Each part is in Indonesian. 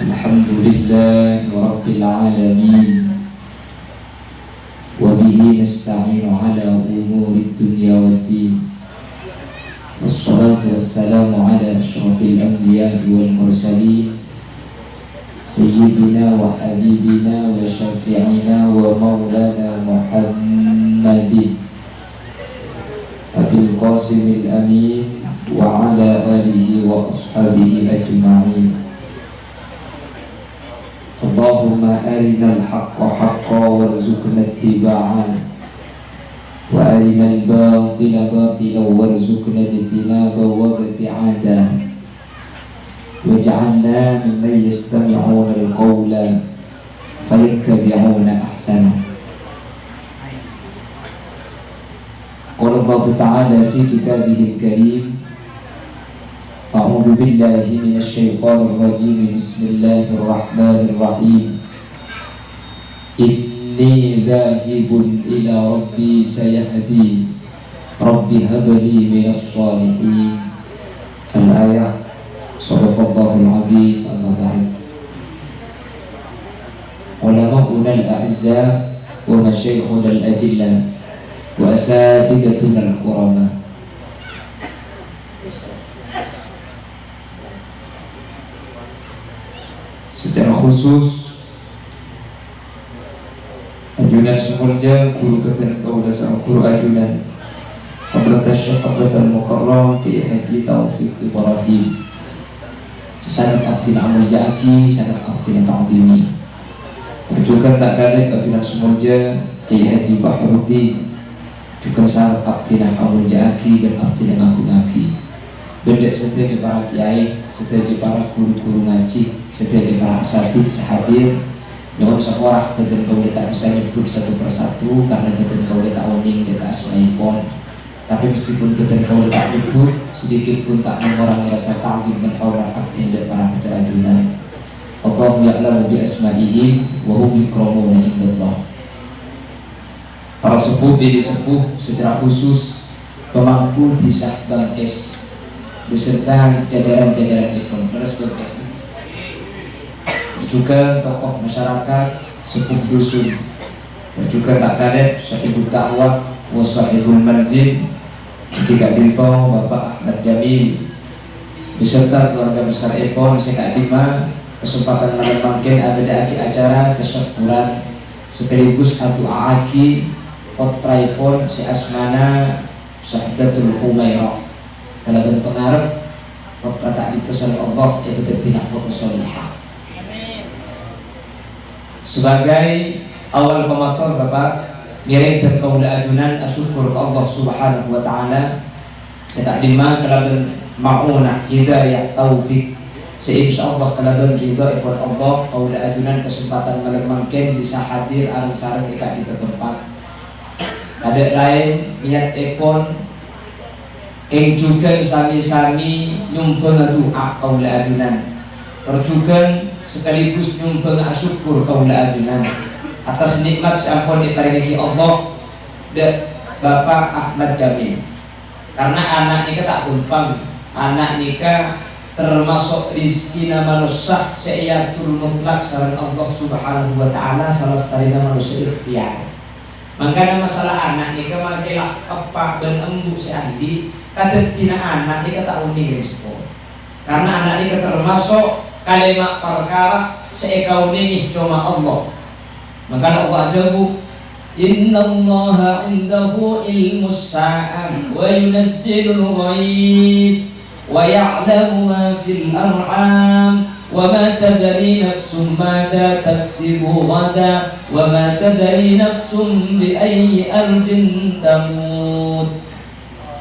Alhamdulillahi Rabbil Alamin. Wabihi nasta'inu ala umuri dunya waddin. Wassalatu wassalamu ala ashrafil anbiya wal mursalin, Sayyidina wa habibina wa syafi'ina wa maulana Muhammadin Abil Qasimil Amin wa ala alihi wa ashabihi ajma'in. Allahumma arinal haqqa haqqa warzuqna ittiba'an wa arinal batila batila warzuqna ijtinaba wa ibti'ada waj'alna mimman yastami'una al-qawla fayattabi'una ahsana. Qala Allah ta'ala fi kitabihil karim, A'udzu billahi minasy syaithanir rajim. Bismillahirrahmanirrahim. Inni zahibun ila rabbi sayahdi. Rabbi habli minas shalihin. Al-ayah. Shadaqallahul azim. Amma ba'd. Ulama'una al-a'izza wa masyayikhuna al-adillah wa asatidatuna al-kurama. Secara khusus ajunan semulja guru ketan kaulah sa'akur ajunan Hadratas Syekhabatal Mukarram Ki Haji Taufiq Ibrahim, sesanad abdin amal ja'aki sanad abdin ta'zimi. Berjukan tak kadek ajunan semulja Ki Haji Bahruddin, juga sanad abdin amal ja'aki dan abdin agung-agi. Bendek setiap para kiai, setiap para guru-guru ngaji, setiap para asatidz sehadir. Nyuwun seorah betul kau tak bisa nyebut satu persatu karena betul kau tak wening dekat asmaipun. Tapi meskipun betul kau tak nyebut, sedikit pun tak mengurangi rasa ta'zim dan hormat abdin dan para keterajunan. Allahu ya'lamu bi asma'ihi wa hum yukramuna indallah. Para sepuh ini sepuh secara khusus pemangku di Sahbang S beserta jajaran-jajaran ikon terus berkesnya, juga tokoh masyarakat, sepuh dusun, juga tak kadet sahibul dakwah wa sahibul manzil, Kika Dinto, Bapak Ahmad Jamil, beserta keluarga besar ikon Sekak Dima. Kesempatan malam mungkin ada acara kesyukuran sekaligus atu aki potraipun si Asmana Syahdatul Humairah dalam pengaruh kata itu oleh Allah yang tidak putus solihah. Sebagai awal komentar Bapak ngiring dan kaula adunan asyukur ke Allah Subhanahu wa taala setak lima kalaban maunah hidayah taufik seinsyaallah kalaban ridha ikut Allah kaula adunan kesempatan malam mungkin bisa hadir areng sareng eka di tempat. Ada lain niat ekon yang juga sami-sami nyumbang doa kaula adunan, terjugan sekaligus nyumbang syukur kaula adunan atas nikmat sampun diparingi Allah dan Bapak Ahmad Jamil. Karena anak nikah tak tumpang, anak nikah termasuk rizki manusia se'iyatul mutlak saran Allah Subhanahu wa ta'ala salah setarina manusia ikhtiar. Makanya masalah anak nikah makilah apa dan embuk si Andi kata tina anak nikah tak unik sekolah. Karena anak nikah termasuk kalimat perkara seekau unik cuma Allah. Maka Allah ajabu innallaha indahu ilmus sa'ah wa yunazzilul ghaib wa ya'lamu ma fil arham wa ma tadri nafsum madza taksibu ghadan wa ma tadri nafsum bi ayyi ardin tamut.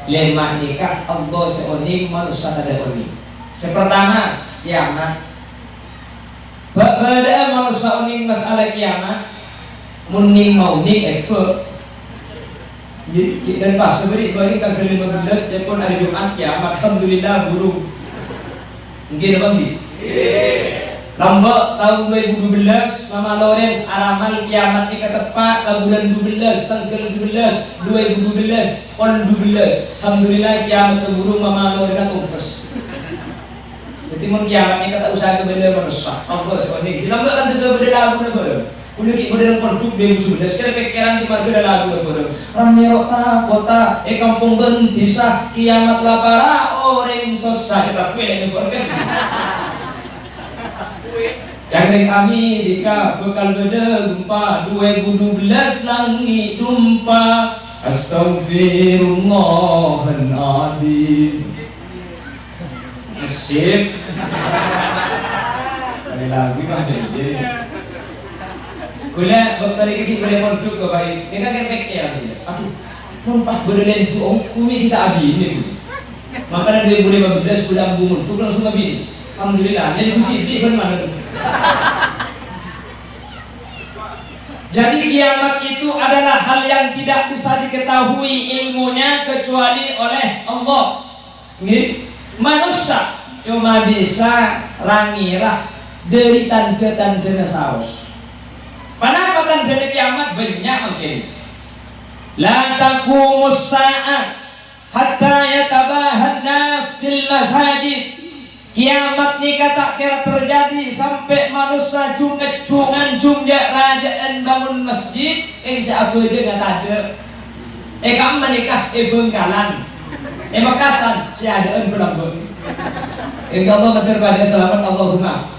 Lema nikah Allah seoning manusia ada oni. Sepertama kiamat. Pada manusia oning masalah kiamat muning mauning ekor. Dan pas seberi bari tanggal 15 Jepun hari Jumat kiamat alhamdulillah burung. Mungkin apa sih? Lombok tahun 2012 Mama Lawrence aramal kiamat ika tepat bulan 12 tanggal 12 2012 on 12 alhamdulillah kiamat terburung Mama Lawrence tumpes. Jadi Jadi mun kiamat ni kata usaha kebenaran manusia. Allah sekali. Hilang tak ada kebenaran lagu nak ber. Kuno ki model produk dia sudah. Sekarang pikiran di marga lagu nak ber. Ramirota kota kampung bentisah kiamat lapara orang susah cetak kue yang podcast. Cangkring Amerika bekal beda gempa 2012 langit dumpa. Astaghfirullahaladzim. Sip. Ada lagi mah dia. Kuliah dokter ini boleh produk ke baik. Kita kan pakai lagi. Aduh, nampak berdelen tu om kumi kita abi ini. Makanya 2015 bulan bumur tu langsung abi. Alhamdulillah. Yang tu titik bermana tu. Jadi kiamat itu adalah hal yang tidak bisa diketahui ilmunya kecuali oleh Allah. Manusia cuma bisa rangirah dari tanja-tanja saus. Kenapa tanja kiamat banyak mungkin? La taqumus sa'ah hatta yatabahan nas fil masajid. Kiamat ni kata kira terjadi sampai manusia cungan-cungan jumjak rajaan bangun masjid. Siapa je nggak ada. Kamu menikah Bengkalan. Makassar si adaan pelambung. Allah berterima selamat Allahumma.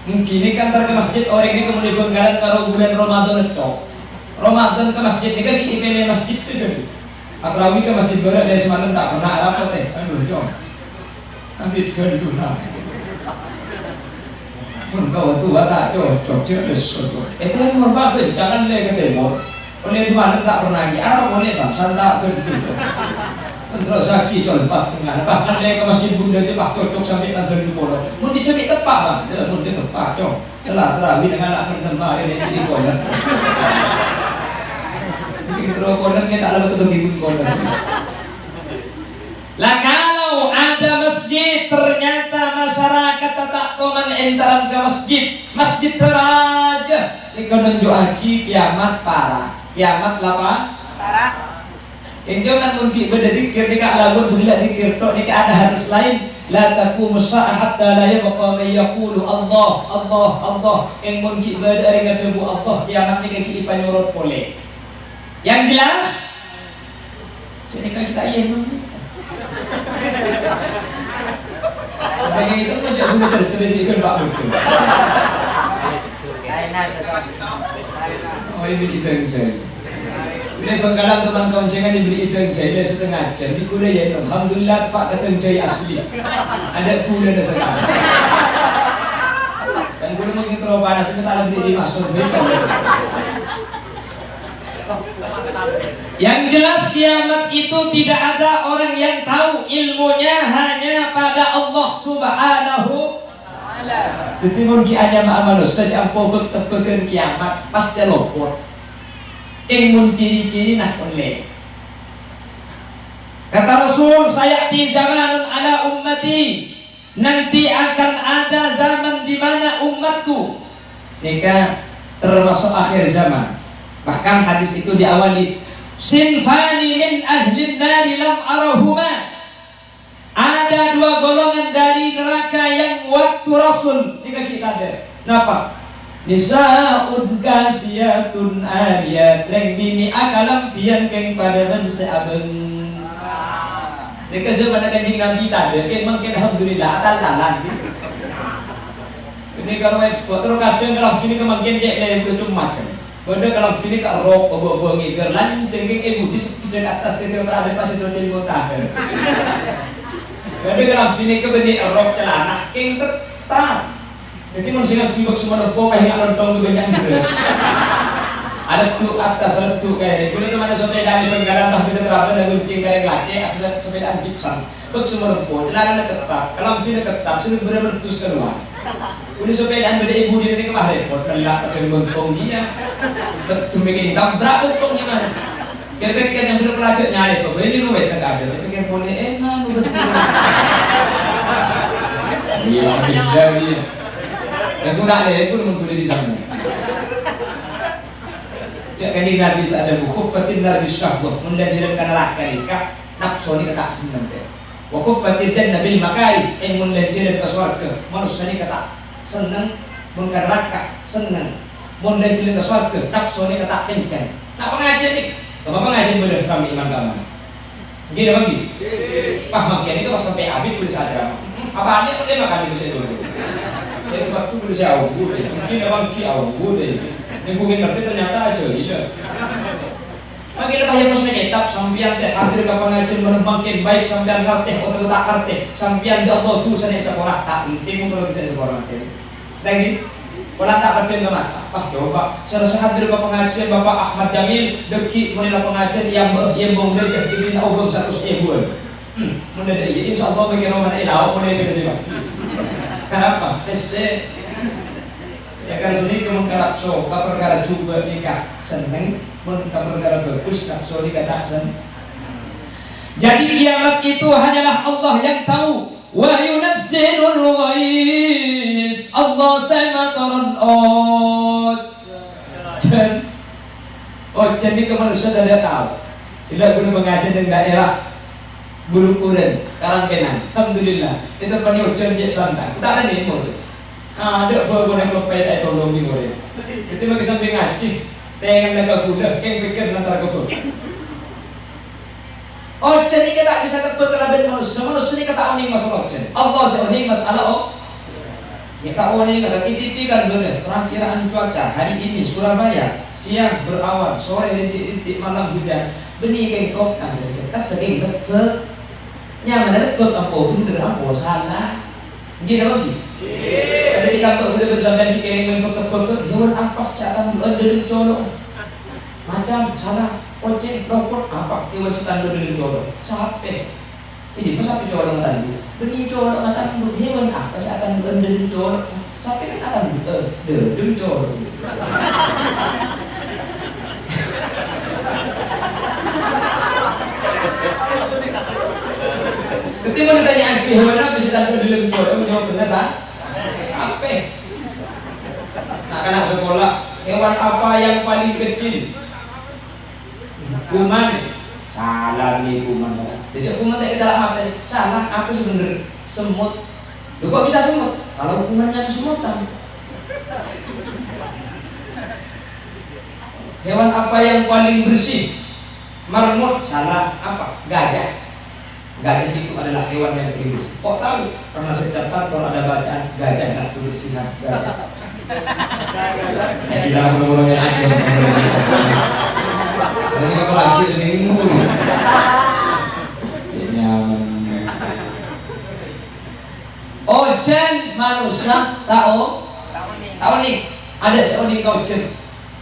Mungkin ini kan ke masjid orang ini kemudian Bengkalan kalau bulan Ramadan itu. Ramadan ke masjid ini kan pilih masjid itu kan. Akrawi ke masjid barat dari semalam tak pernah rapat Aduh jom. Ambil dulu nak. Mun kau tua tak cocok cerdas. Itu yang merupakan jangan leh ke timur. Oleh dua tak pernah lagi. Apa boleh bang? Santa ke dulu. Terus sakit colpak dengan. Bahkan leh ke masjid bunda tu pak cocok sampai tanggal 20. Mun disebut tepat bang. Dah mun dia tepat jom. Celah terawih dengan anak menemah ini di kolam. Mungkin terus kolam kita tak lalu ketemu kolam. Lah kalau ada masjid ternyata masyarakat tak toman entaran ke masjid teraja ini menunjukkan kiamat parah kiamat lapa parah kenjonan mungkin beda dikir nika lagun bila dikir tok nika ada hadis lain la taqumus sa'ah hatta la yabqa man yaqulu Allah Allah Allah yang mungkin beda dengan jebu Allah kiamat nika ki ipanyorot pole yang jelas jadi kalau kita iya Pengen itu macam guna terlihat Pak betul. Oh ini itu saya. Ini Bengkalan teman-teman jangan dibeli itu saya setengah jam. Ini gula ya. Alhamdulillah Pak kata saya asli. Ada gula dan sekarang. Dan gula mungkin terlalu panas. Kita tak beli di masuk betul. Yang jelas kiamat itu tidak ada orang yang tahu ilmunya hanya pada Allah Subhanahu Ta'ala. Jadi mungkin hanya manusia campur bertepekan kiamat pasti lopot. Yang ciri-ciri nak oleh. Kata Rasul, sayati zamanun ala ummati. Nanti akan ada zaman di mana umatku. Nika termasuk akhir zaman. Bahkan hadis itu diawali sinfani min ahli nari lam arahuma. Ada dua golongan dari neraka yang waktu Rasul jika kita ada. Kenapa? Nisa'un kasiyatun ariyat reng bini akalam pian keng pada bense abeng. Jika sebenarnya kanjeng Nabi tak ada, mungkin alhamdulillah tal-talan. Ini kalau terus kadang kalau gini kemungkinan dia itu cuma kan. Benda kalau pilih kat rok, bawa ngikir lanceng ibu di sekejap atas dia ada pasti terjadi mutahir. Benda kalau pilih ke benda rok celana, king tetap. Jadi manusia tibak semua rokok kayak lontong di banyak beres. Ada tu atas ada tu kayak. Bila teman sepeda di Bengkalan bah kita berapa dan kucing kayak lagi atas sepeda fiksan. Bak semua rokok celana tetap. Kalau pilih tetap, sudah benar-benar terus keluar. Udah sepedaan beda ibu dia ini kemarin, potlah pakai lontong dia. Betul begini, tabrak untungnya mana? Kira-kira yang belum pelacak nyari, kok ini ruwet tak ada. Tapi kan boleh enak, betul. Iya, beda dia. Yang kurang ada, pun boleh di sana. Cak kali Nabi ada bukhuf fatin Nabi syahwat, mendanjikan laki nikah, nafsu ni kata senang deh. Wa kuffatil jannah bil makari, mun jalan ke surga. Manusia ni kata seneng, mun neraka seneng. Mun jalan ke surga, nafsu ni kata kencang. Nak pengajian ni, apa pengajian boleh kami iman kami. Gini bagi, paham kian itu sampai habis boleh saja. Apa anda boleh makan itu saya dulu. Saya waktu boleh saya awal, mungkin abang ki awal deh. Yang mungkin ngerti ternyata aja, iya. Makin banyak musnah kitab, sambian teh hadir ke pengajian makin baik sambian ngerti atau tak ngerti, sambian dia Allah tu sana sekolah tak penting untuk bisa sekolah nanti. Lagi, kalau tak ngerti nama, pas coba. Saya hadir ke pengajian Bapak Ahmad Jamil, deki menilai pengajian yang boleh jadi minta ubah 100.000. Mendadak ya, insya Allah bagi orang mana ilau boleh kita juga. Kenapa? Ya kan sini cuma karapso, perkara juga nikah seneng, perkara bagus kapso nikah tak seneng. Jadi kiamat itu hanyalah Allah yang tahu. Wa yunazzilul ghais, Allah sama turun jadi kemanusiaan dah tahu. Tidak boleh mengajar di daerah Bulu Kuren, Karangkenan. Alhamdulillah. Itu penyucian dia santai. Tak ada nih mur. Ada baru yang lupa tak tolong mur. Itu bagi sampai ngaji. Tengen lega kuda, keng pikir nanti aku. Ojen ini tak bisa ketemu kelaben manusia. Manusia ini kata oning masalah ojen. Allah seoning masalah oh. Ya tak oning kata kita kan benar. Perakiraan cuaca hari ini Surabaya siang berawan, sore rintik-rintik, malam hujan. Benih kengkok, sering lekek. Nyaman lekek apa bener apa salah. Gini apa sih? Ada di kantor udah bersampai di kengkok lekek. Hewan apa seakan dari colok. Macam salah. Ojek, rokok, apa? Hewan standar dari colok. Sampai. Ini pas aku colok ngetandu. Benih colok ngetandu. Hewan apa seakan dari colok. Sampai kan akan dari colok. Ketika mau ditanya hewan apa sih tanda di dalam colok, jawab benar sampai. Anak-anak sekolah, hewan apa yang paling kecil? Kuman. Salah nih kuman. Besok kuman tak kita mati. Salah, apa sebenarnya? Semut. Loh kok bisa semut? Kalau kumannya semutan. Hewan apa yang paling bersih? Marmut. Salah, apa? Gajah. Gajah itu adalah hewan yang paling bersih. Kok tahu? Karena secatat kalau ada bacaan gajah tak tulis sihat gajah. Kita ngomongin aja. Masih apa lagi sendiri ngomong. Ojen manusia tahu nih ada seorang ojen.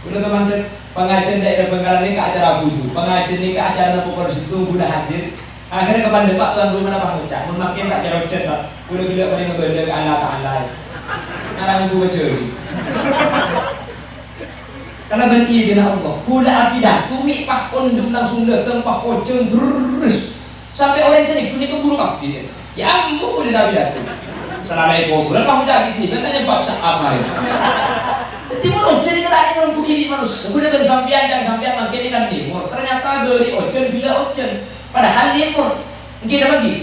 Udah teman-teman pengajian daerah Bengkalan ini ke acara budu, pengajian ini ke acara pokok situ udah hadir. Akhirnya kepada Pak Tuan rumah apa ngucap, memakai tak cara ojen tak, udah gila paling ngebeda ke Allah Taala. Karena gue cuy. Karena beri dengan Allah, kula apidah, tumi pak kondom langsung datang pak ojen terus sampai orang sini kuning keburu kapi. Ya ampun udah sabi datang. Selama itu bulan kamu dah gitu, katanya bab apa ini? Timur ojen kita ini orang bukit manusia. Sudah dari sampian dan sampian makin kan timur. Ternyata dari ojen bila ojen, padahal timur. Mungkin bagi?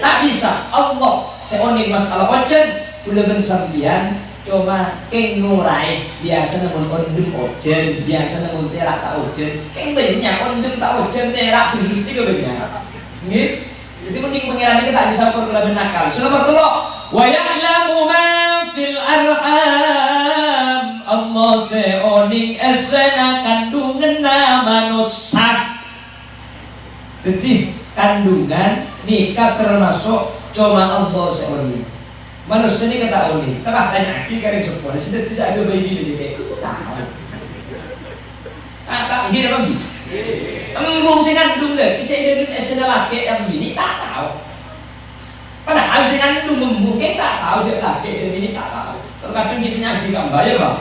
Tak bisa. Allah seoning masalah ojen. Sudah dari sampian, cuma keng ngurai. Biasa namun ondem ojen, biasa namun terak tak ojen. Keng banyak ondem tak ojen terak beristik banyak. Gitu. Jadi mending pengiran kita tak bisa perkelaban nakal. Sudah bertolak. Wa ya'lamu ma fil arham. Allah seoning esena kandungan manusia. Jadi kandungan nikah termasuk cuma Allah seoning. Manusia ini kata oning. Telah tanya aki kering sekolah. Sudah bisa ada bayi ini kayak itu tahu. Tak gini lagi. Embung sing kandung lagi, cek dia esena laki yang ini tak tahu. Padahal sing kandung embung tak tahu cek laki dan ini tak tahu. Terkadang kita nyagi kan bayar lah.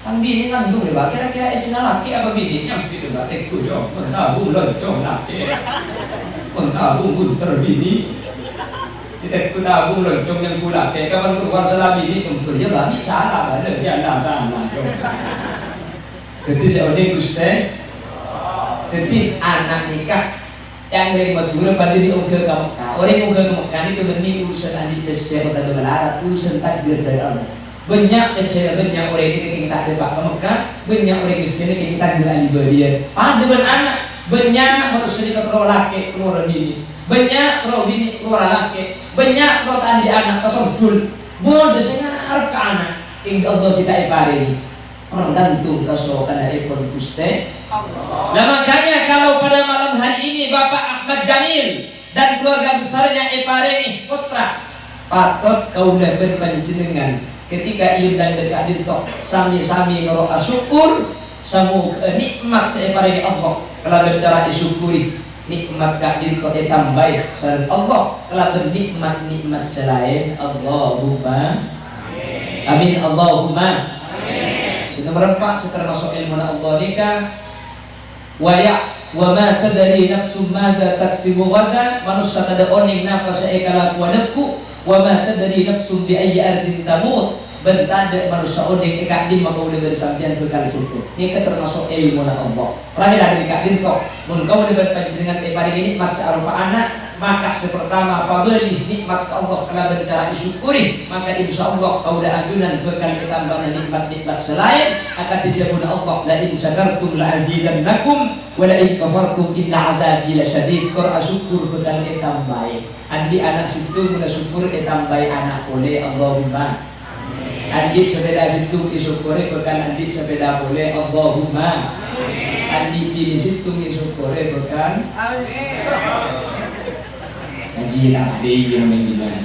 Kan bini kandung ya, kira-kira esena laki apa bini nyampi tu lah. Teku jom, tahu loncong laki, tahu bunter bini. Kita tahu loncong yang pula laki. Kapan keluar salah bini, kerja bani salah ada jalan tanah. Jadi seorang Gusti. Jadi anak nikah Canggih majura pada di uga ke Mekah. Orang uga ke Mekah ini kebenih urusan andi pesel atau melarat urusan takdir dari Allah. Banyak pesel banyak orang ini kita ada pak ke Mekah, banyak orang miskin ini kita ada di bagian. Ada anak banyak manusia keluar laki keluar bini, banyak keluar bini keluar laki, banyak keluar andi anak kesorjul. Bodoh saya harap ke anak. Hingga Allah kita ipari tergantung kesokan dari pun Gusti Allah. Nah makanya kalau pada malam hari ini Bapak Ahmad Jamil dan keluarga besarnya ipari putra patut kaulah berpanjenengan ketika ieu dan dekat dintok sami-sami ngeroa syukur samu nikmat seipari Allah kalau bercara disyukuri nikmat gak dintok ditambah sareng Allah kalau bernikmat-nikmat selain Allahumma amin Allahumma amin. Nomor 4 termasuk ilmu Allah nikah wa ma tadri nafsum madza taksibu ghadan manusia tada oning napa saekala kuadku wa ma tadri nafsum bi ayyi ardin tamut bentada manusia oning ikak di maka udah bersampian ke kali situ ini termasuk ilmu Allah pernah dari ikak dinto mun kau udah berpanjenengan pari nikmat searupa anak maka sepertama pabeli nikmat Allah kala bercara disyukuri maka insya Allah kau dah ajunan berkan ketambahan nikmat-nikmat selain akan dijabun Allah la in syakartum la azidannakum wa la in kafartum inna adzabi lasyadid qur asyukur berkan ketambahan andi anak situ mun syukur ketambahan anak oleh Allahumma andi sepeda situ disyukuri berkan andi sepeda oleh Allahumma andi bini situ disyukuri berkan kaji lah di yang gimana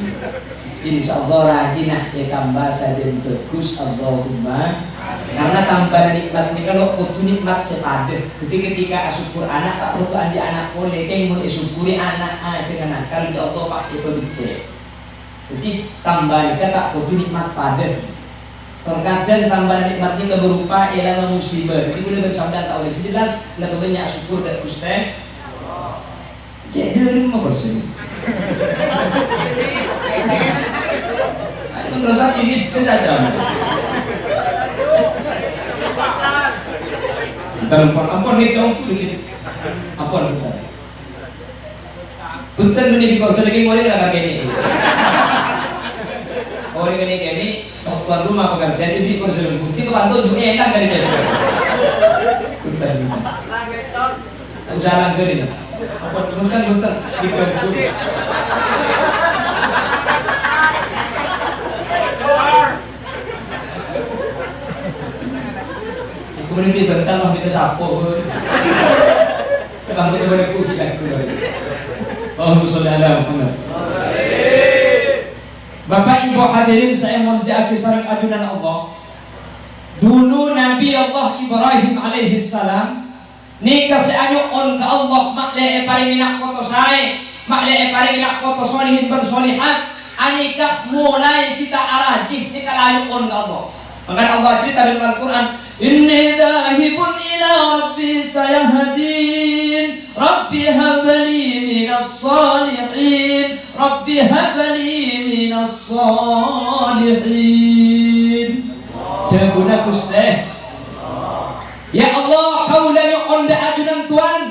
insya Allah rajinah ya tambah saja bagus Allahumma karena tambah nikmat ini kalau kudu nikmat sepadet ketika syukur anak tak perlu andi anak boleh kayak mau syukuri anak aja kan kalau di Allah pak itu dicek jadi tambah nikah tak kudu nikmat padet terkadang tambahan nikmat ini berupa ialah musibah jadi boleh bersabda tak oleh jelas lebih banyak syukur dan Gusti jadi dari mana bersih ada pengerasa ini saja ampun nih congku dikit ampun punten menjadi kursi lagi ngori nggak kayak ini ngori gini tuan rumah pekerjaan di kursi lagi bukti kebantu juga enak dari dia punten usaha langgar ini apa punten kemudian dia bentar mah kita sapo kita boleh kuki aku Allahumma sholli ala Muhammad. Bapak Ibu hadirin saya merja kisah ajunan Allah dulu Nabi Allah Ibrahim alaihi salam nikah seanyu on ke Allah makle paring minak foto saya makle paring minak foto solihin bersolihat anikah mulai kita arajih nikah layu on ke Allah maka Allah cerita dalam Al-Quran inni dhahibun ila rabbi sayahdin rabbi habli minas salihin rabbi habli minas salihin jabuna Gusti ya Allah kaulah yuqonda ajunan Tuhan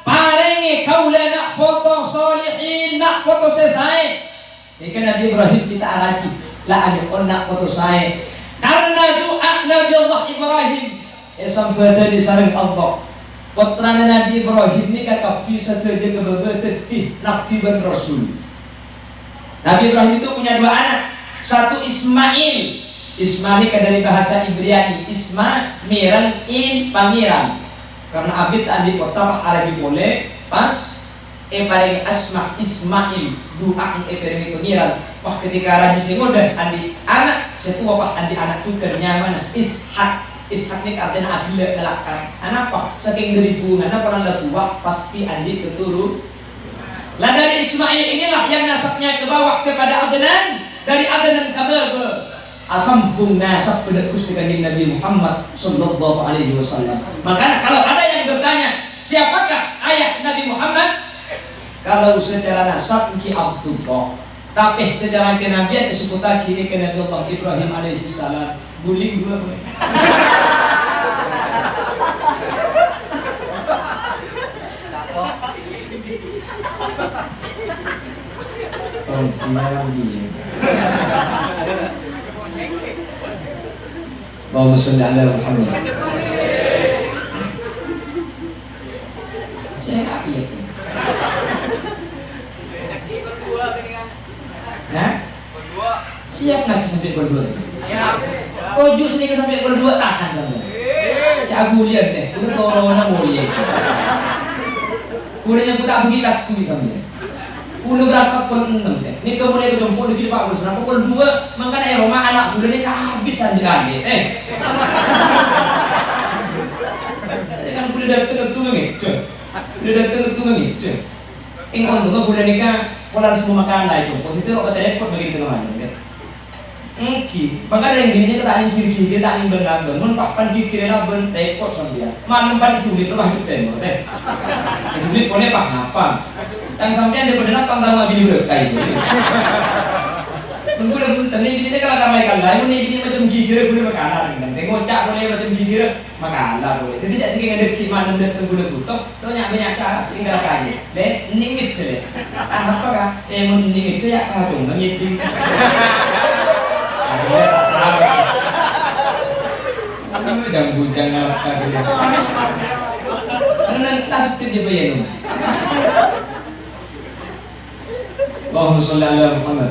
paringi kaulah nak foto solihin nak foto sesai ini kan Nabi Ibrahim kita araji lah yuqon nak foto saya karena doa Nabi Allah Ibrahim sampai dari sarang Allah putrana Nabi Ibrahim ini kata bisa terjaga bebetetih Nabi dan Rasul Nabi Ibrahim itu punya dua anak satu Ismail Ismail dari bahasa Ibrani Isma miran in pamiran karena abid andi kota arabi boleh pas paling asma Ismail doa paling pamiran wah ketika raji semudah andi anak setua pas andi anak juga nyaman Ishak ini artinya adila kelakar anak apa saking deribu anak orang tua pasti andi keturun lah dari Ismail inilah yang nasabnya ke bawah kepada Adnan dari Adnan ke Bebe asam pun nasab pada Gusti Kanjeng Nabi Muhammad sallallahu alaihi wasallam. Maka kalau ada yang bertanya, siapakah ayah Nabi Muhammad? Kalau secara nasab ki Abdullah. Tapi secara kenabian disebut kini ke Nabi Allah Ibrahim alaihi salam. Buling dua boleh. Gimana dia? Allahumma sholli ala Muhammad. Saya nggak iya. Nah, siap nanti sampai gol 2. Kojo sini sampai gol 2 tahan sama. Cagu lihat deh, udah corona mau lihat. Udah yang tak begitu aku sama. Udah berangkat gol 6 deh. Ini kemudian ketemu di Pak Bos. Nah, gol 2 makanya Roma anak udah ini habis sandi. Kan udah datang tuh nih, udah datang tuh nih, Ingkon tuh bulan nikah, pola semua makanan itu. Positif apa telepon bagi teman-teman, kan? Maka yang gini kita angin kiri, kita angin benar, mun papan kiri lah ben telepon sama dia. Mana paling sulit lah itu tembok, teh. Sulit boleh pak apa? Yang sampai dia benar apa sama bini berkai. Mun boleh tuh tadi bini kalau kamai kalai, mun bini macam kiri boleh makanan, kan? Ngocak boleh macam kiri makanan boleh. Jadi tidak sih ada kiman dan boleh butuh. Banyak cara tinggal kaya. Deh, nimit je. Apa kah? Mun nimit je ya kagum, ngiti. Ini bujang ngelakar dia. Karena tasbih dia bayar. Allahumma sholli ala Muhammad.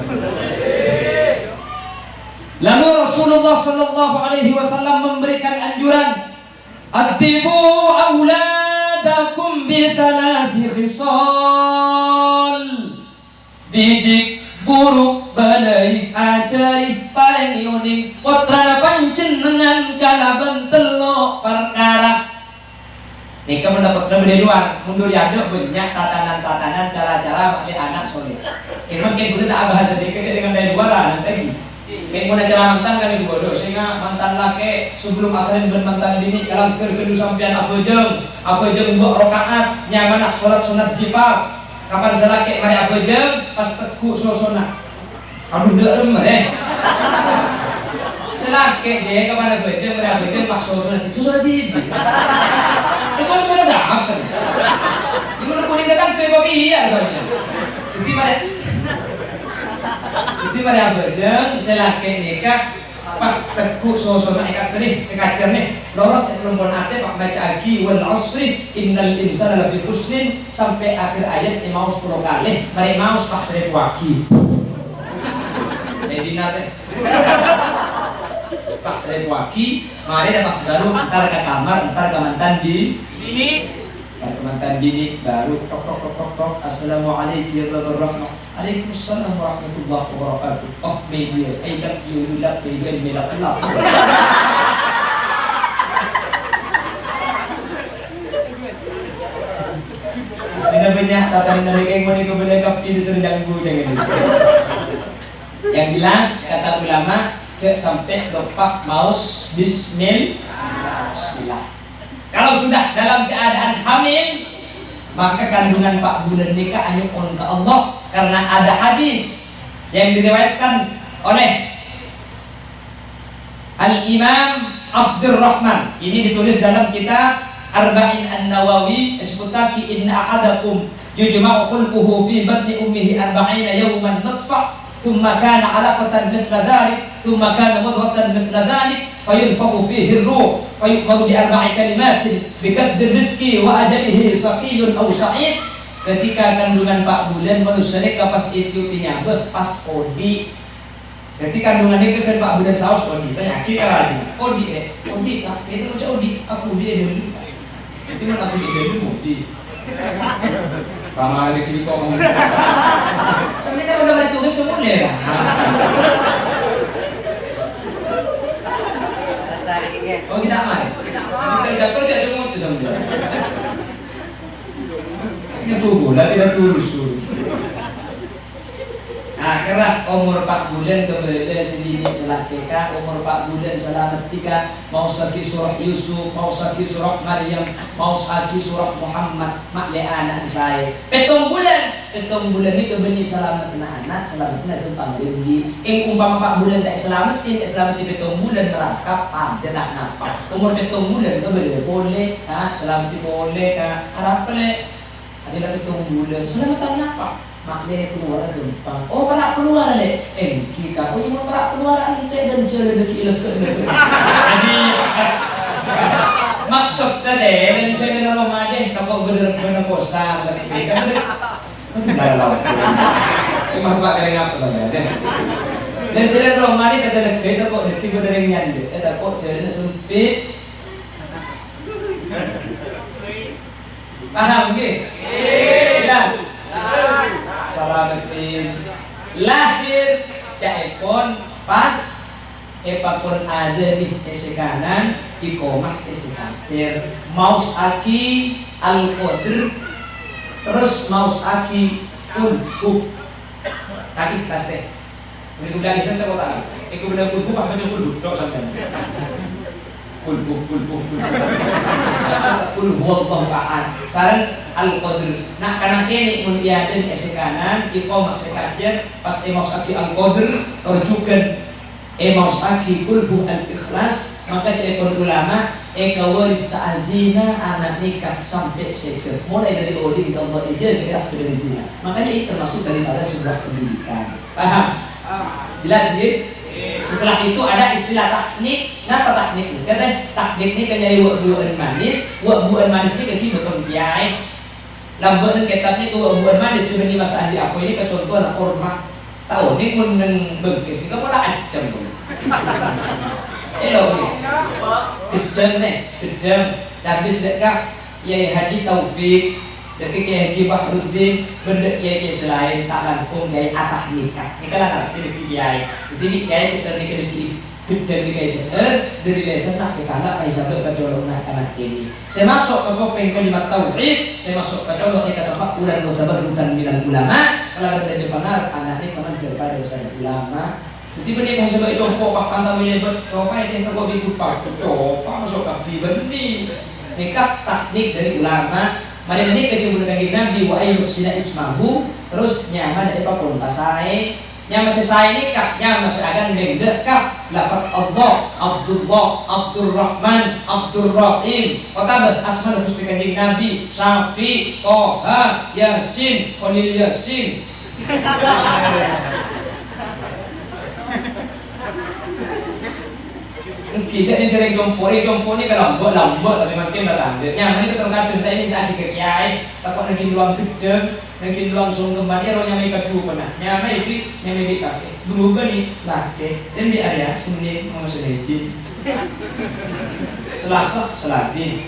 Lalu Rasulullah sallallahu alaihi wasallam memberikan anjuran, "Addibu auladakum bi thalathi khisal." Didik buruk balai ajari paling unik putra panjenengan kalaban telok perkara. Nika mendapat dari luar mundur ada banyak tatanan-tatanan cara-cara bagi anak soleh. Emang kan boleh tak bahasa sedikit dengan dari luar lah nanti. Kan mana cara mantan kan ibu bodoh sehingga mantan laki sebelum asalin bermantan bini dalam kedua sampian apa jam 2 rakaat nyaman sholat sunat zifaf. Kapan selaki mari apa jam pas teku suasana. Aduh dah remeh. Selaki dia kapan apa jam mari apa jam pas suasana itu sudah tiba. Itu sudah sahab kan. Ini mana kuning kan ke babi iya soalnya. Itu mari apa jam selaki nikah pak teku suasana ikat nih sekacer nih loros perempuan ate pak baca agi wal asri innal insana lafi khusrin sampai akhir ayat mau 10 kali mari mau pak 1000 waki jadi nate pak 1000 waki mari dah pas baru ntar ke kamar ntar ke mantan di ini mantan bini baru tok assalamualaikum warahmatullahi wabarakatuh. Waalaikumsalam warahmatullahi wabarakatuh. Oh media aidan yulak media melak. Sudah banyak tatanan dari kayak mana kau boleh kapi di serjang bujang ini. Yang jelas kata ulama cek sampai dopak maus Bismillah. Kalau sudah dalam keadaan hamil, maka kandungan 4 bulan nikah anyukun ke Allah karena ada hadis yang diriwayatkan oleh Al-Imam Abdurrahman. Ini ditulis dalam kitab Arba'in An-Nawawi, isbutaki inna ahadakum yujma'u khulquhu fi batni ummihi 40 yawman nutfah thumma kana 'alaqatan mithla dhalik thumma kana mudghatan mithla dhalik fayunfakhu fihi ar-ruh fayu'maru bi 4 kalimatin bikadri rizqi wa ajalihi saqiyun aw sa'id. Ketika kandungan 4 bulan manusia nikah pas itu penyabet pas odi. Ketika kandungan nikah kan 4 bulan saus odi penyakit lagi odi tak itu macam odi aku dia dulu itu mana aku dia dulu odi Pama ada kiri kok. Sampai kan udah balik tulis semua ya. Oh kita aman. Kita kerja cuma itu sama dia. Ini tunggu, lah tidak tulus. Akhirnya umur 4 bulan kemudian sendiri selakika umur 4 bulan selamat tika mau saki surah Yusuf mau saki surah Maryam mau saki surah Muhammad makle anak saya petong bulan ini kebeni selamat anak selamat itu panggili umpama 4 bulan tak selamatin petong bulan merangkap ada nak napa umur petong bulan itu boleh selamat boleh harap boleh Ada lagi hitung bulan. Selamatan apa? Mak dia keluar gempa. Oh, para keluar deh. Kita oh yang para keluar ante dan jalan lagi lekas. Jadi maksudnya deh dan jalan rumah deh kalau bener-bener bosan tadi kan dalam. Emang pak kering apa saja deh. Dan jalan rumah deh kata lagi kita kok deki bener nyandi. Kita kok jalannya sempit. Paham ke? Jelas. Salamatin. Lahir caipun pas epapun ada di isi kanan ikomah isi kanan. Maus aki al-qadr terus maus aki kulhu. Kaki tas teh. Ini udah di tas teh kota. Iku bener kulhu apa macam kulhu dok sampean. Kulhu wallahu ahad. Saran al-qadr. Nak kana kene mun iadeun ese kanan iqamah sekajer pas emaus aki al-qadr terjukeun emaus aki kulhu al-ikhlas maka telepon ulama kawaris ta'zina anak nikah sampai seker mulai dari odi Allah aja gerak sudah zina. Makanya ini termasuk daripada sebuah pendidikan. Paham? Jelas nggih? Setelah itu ada istilah taknik. Kenapa taknik? Karena taknik ini kan dari buat manis. Buat manis ini kaki betul kiai. Lambat kitab ini buat manis sebenarnya Mas Andi aku ini kecontohan korma. Tahu ini pun neng bengkis ini kau malah acem pun. Hello nih. Kejam nih, kejam. Habis dekat Yai Haji Taufik. Dekat Kiai Haji Bahruddin, benda kiai selain tak langsung Kiai Atah nikah. Ini kan anak dari Kiai. Jadi Kiai cerita ni kedeki, dan Kiai cerita dari desa nak kita nak Kiai sampai ke colong anak ini. Saya masuk ke topeng kalimat tauhid, saya masuk ke colong ni kata fakulan mutabarrukan minal ulama. Kalau benda benar anak ini memang daripada saya ulama. Jadi benda bahasa itu kok bahkan tahu ini bercoba ini tak kau bikin bercoba masuk kafi benih. Nikah taknik dari ulama. Mari ini kecebut kaki Nabi wa ayyuh sina ismahu terus nyaman dari apapun pasai nyaman selesai nikah nyaman seakan mendekah lafaz Allah Abdullah Abdurrahman Abdurrahim katabat asma husni kaki Nabi Syafi Toha Yasin Khalil Yasin. Kita ni sering jompo ni kalau lambot tapi makin datang. Nyaman itu terkadang saya minta di kiai, takut lagi luang kecil, lagi luang sungkem banyak orang yang mereka cukup pernah. Nyaman itu yang mereka berubah nih, laki dan di area Senin mau Senin, Selasa Selatin,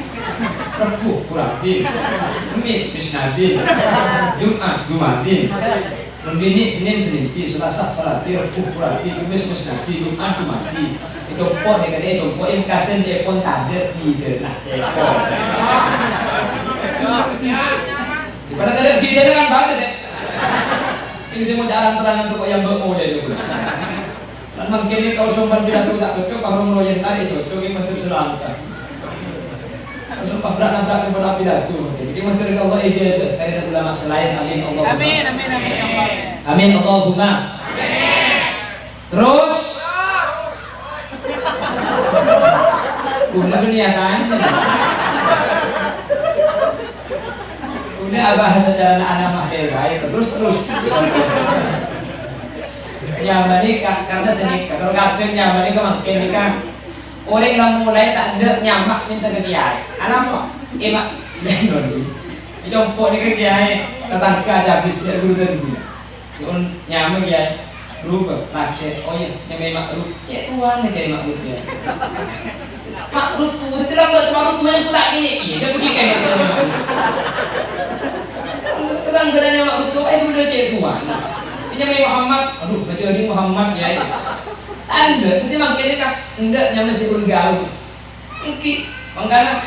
Rabu Kuratin, Kamis Misnatin, Jumat Jumatin. Membini Senin Seninti, Selasa Salati, Rabu Kurati, Kamis Misnati, Jumat Jumati. Itu pun dia kata itu pun yang kasen dia pun tak ada tidak nak ekor. Pada tak ada tidak dengan banget deh. Ini semua jalan terangan tu yang bermula itu. Dan mungkin ni kau sumber bila tu tak cocok, kalau meloyan tadi cocok ini menteri selamat. Sumpah berat-berat kepada pidato. Jadi menteri Allah aja itu. Dari ulama selain amin Allah. Amin amin amin Allah. Amin Allahumma. Amin. Terus udah berniatan. Udah abah sejalan anak mah saya terus. Nyaman nikah karena senikah. Kalau kadang nyaman nikah makin nikah. Orang yang mulai tak ada nyamak minta ke kiai. Anak mau, emak benar. Jompo ni ke kiai, datang ke aja habis dia guru dan guru. Yon nyamak kiai, lupa laki. Oh ya, yang memang lupa. Cek tuan ni kiai mak lupa. Mak lupa, itu lambat semua lupa yang tak ini. Iya, saya pergi kiai macam mana? Kadang-kadang mak lupa, boleh cek tuan. Ini Muhammad, aduh baca ni Muhammad kiai. Anda, itu makin kan enggak nyaman si gaul. Mungkin, makanya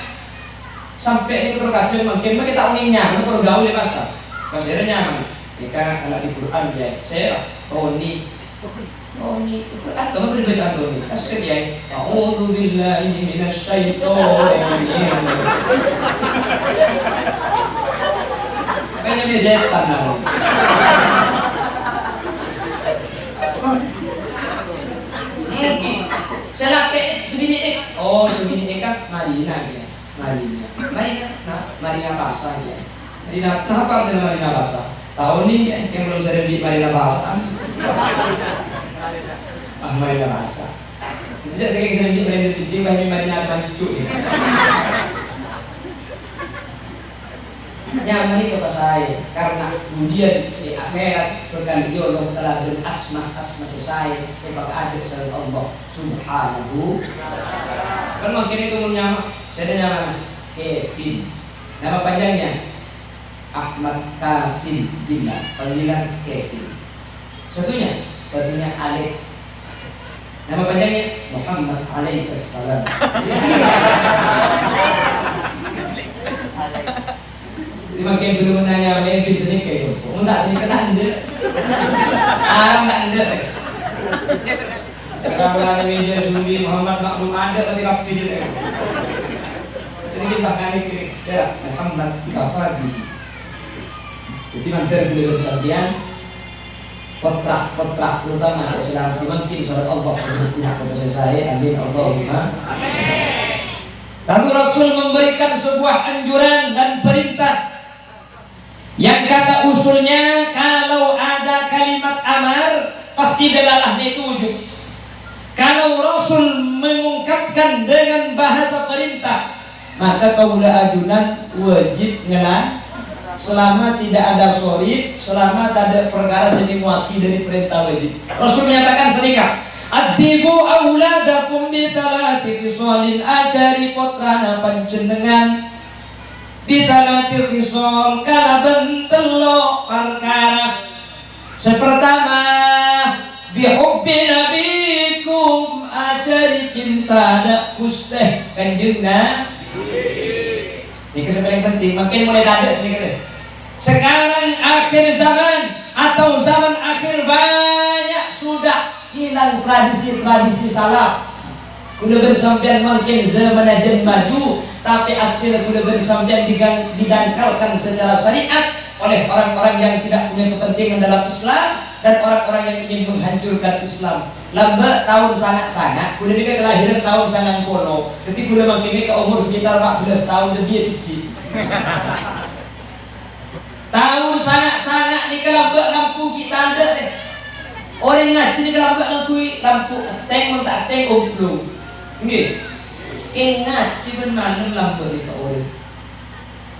sampai itu terkacau makin kita uninya, itu gaul di pasar. Pasarnya nyaman. Jika anak di Quran ya, saya Tony, itu Quran kamu beri baca Tony. Kasih dia. A'udzubillahi minasyaitonir. Kayaknya dia setan lah. Saya laki segini oh segini kan Marina ya Marina nah Marina pasar ya Marina, kenapa dengan Marina Basah? Tahun ini yang belum saya di Marina Basah. Marina Basah. Tidak saya di Marina Titik, Marina Bancu. Nyaman ini kata saya karena dunia di akhirat berkali Allah telah dengan asma selesai sebagai adil selain Allah Subhanahu. Kan makin itu menyama, saya nyaman Kevin. Nama panjangnya Ahmad Kasim Bila, panggilan Kevin. Satunya Alex. Nama panjangnya Muhammad Alaihissalam. Makin belum nanya main video ni kayak tu, tak sini kena anda, arang tak anda. Kalau ada meja Sundi Muhammad Maklum ada ketika video tu. Jadi kita kali kiri, saya Muhammad Kafar di. Jadi mantan beliau sampian, potrak terutama saya selalu mungkin surat Allah berguna kepada saya, amin Allahumma. Lalu Rasul memberikan sebuah anjuran dan perintah. Yang kata usulnya kalau ada kalimat amar pasti dalalahnya itu wujud. Kalau Rasul mengungkapkan dengan bahasa perintah maka kaula ajunan wajib ngelah selama tidak ada sorif, selama tak ada perkara seni muaki dari perintah wajib. Rasul menyatakan seringkali adibu auladakum bitalati fisolin, ajari putrana panjenengan bitalati fisol kalaban telo perkara. Sepertama bihubbi nabikum, ajari cinta dak kusteh kanjeng Nabi. Ini yang penting, makin mulai ada sedikit. Sekarang akhir zaman atau zaman akhir banyak sudah hilang tradisi-tradisi salaf. Kuda bersampian makin zaman aja maju, tapi asli kuda bersampian didangkalkan secara syariat oleh orang-orang yang tidak punya kepentingan dalam Islam dan orang-orang yang ingin menghancurkan Islam. Lambat tahun sangat-sangat, kuda ini kelahiran tahun sangat polo. Ketika kuda makin ini ke umur sekitar 14 tahun dan dia cici. Tahun sangat-sangat ni kelambak lampu kita ada deh. Orang ngaji ni kelambak lampu tank mentak tank belum. Nggih. King ngaji benar lampu ni ka orang.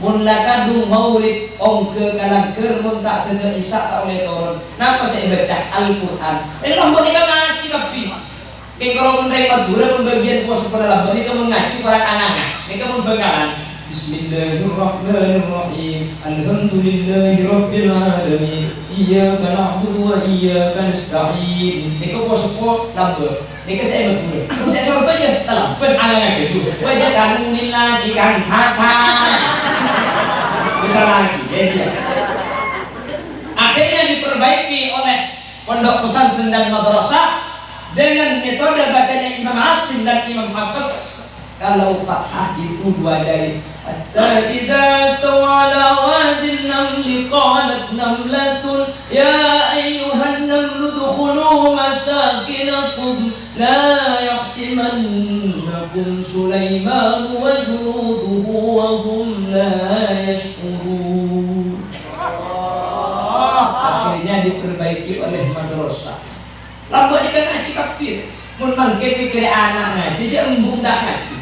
Mun lakadu maulid ongke kalangker mun tak tengah isya tak oleh turun. Napa saya baca Al-Qur'an? Ini lampu ni kan ngaji tapi. King kalau mun dari Madura mun bagian puas pada lampu ni kan ngaji para anak-anak. Ni kan mun Bengkalan. Bismillahirrahmanirrahim. Alhamdulillahi rabbil alamin. Iyyaka na'budu wa iyyaka nasta'in. Nika poso lambe. Nika saya betul. Terus saya coba aja. Telah. Terus anak-anak itu. Wajah kanunin lagi kan tata. Bisa lagi. Ya. Akhirnya diperbaiki oleh pondok pesantren dan madrasah dengan metode bacanya Imam Asim dan Imam Hafiz. Kalau fathah itu dua jari. Hatta idza tawala wadin namli qalat namlatun ya ayyuhan namlu dukhulu masakinakum la yahtimannakum Sulaiman wa junuduhu wa hum la yashkurun. Akhirnya diperbaiki oleh madrasah. Lalu dia ngaji kafir. Mun mangke pikir anak ngaji cek embung dak ngaji.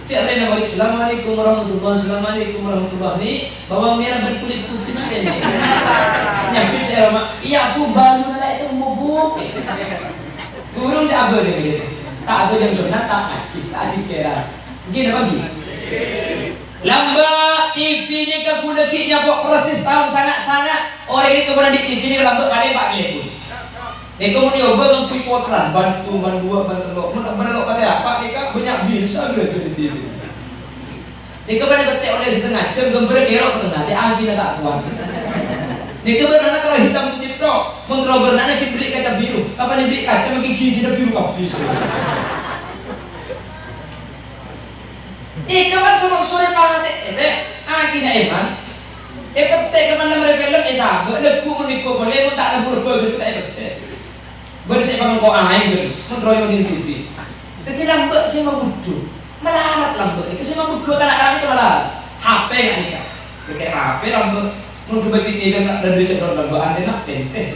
Cek rena balik assalamualaikum warahmatullahi ni bawang merah berkulit putih ini. Nyampe saya rumah, iya aku baru nak itu bubuk. Burung siapa dia gitu. Tak ada jam sunat tak ngaji kira. Gini bagi. Lambat TV ni ke pula kiknya kok proses tahun sangat-sangat. Orang ini kemudian di TV ni lambat balik Pak Gile. Eko mau nyoba dengan potran, ban 2, ban 3. Menelok kata apa? Eka banyak bisa gitu di TV. Eka pada ketik oleh setengah jam gambar kerok ke tengah, dia angin tak kuat. Eka berana kalau hitam putih tu, mentero berana diberi kaca biru. Kapan diberi kaca makin gigi dah biru kopi. Eka kan sore pangat angin eman. Eka ketik kemana mereka film sahabat, leku menipu boleh, pun tak ada berubah gitu tak betul. Bersih bangun kau aing gitu, menteroy di TV. Jadi lambat saya mau bujuk, malah amat lambat. Itu saya mau bujuk anak-anak itu malah HP nggak nikah. pakai HP lambe mun kebepitiran nak dari cedok lambe antena tente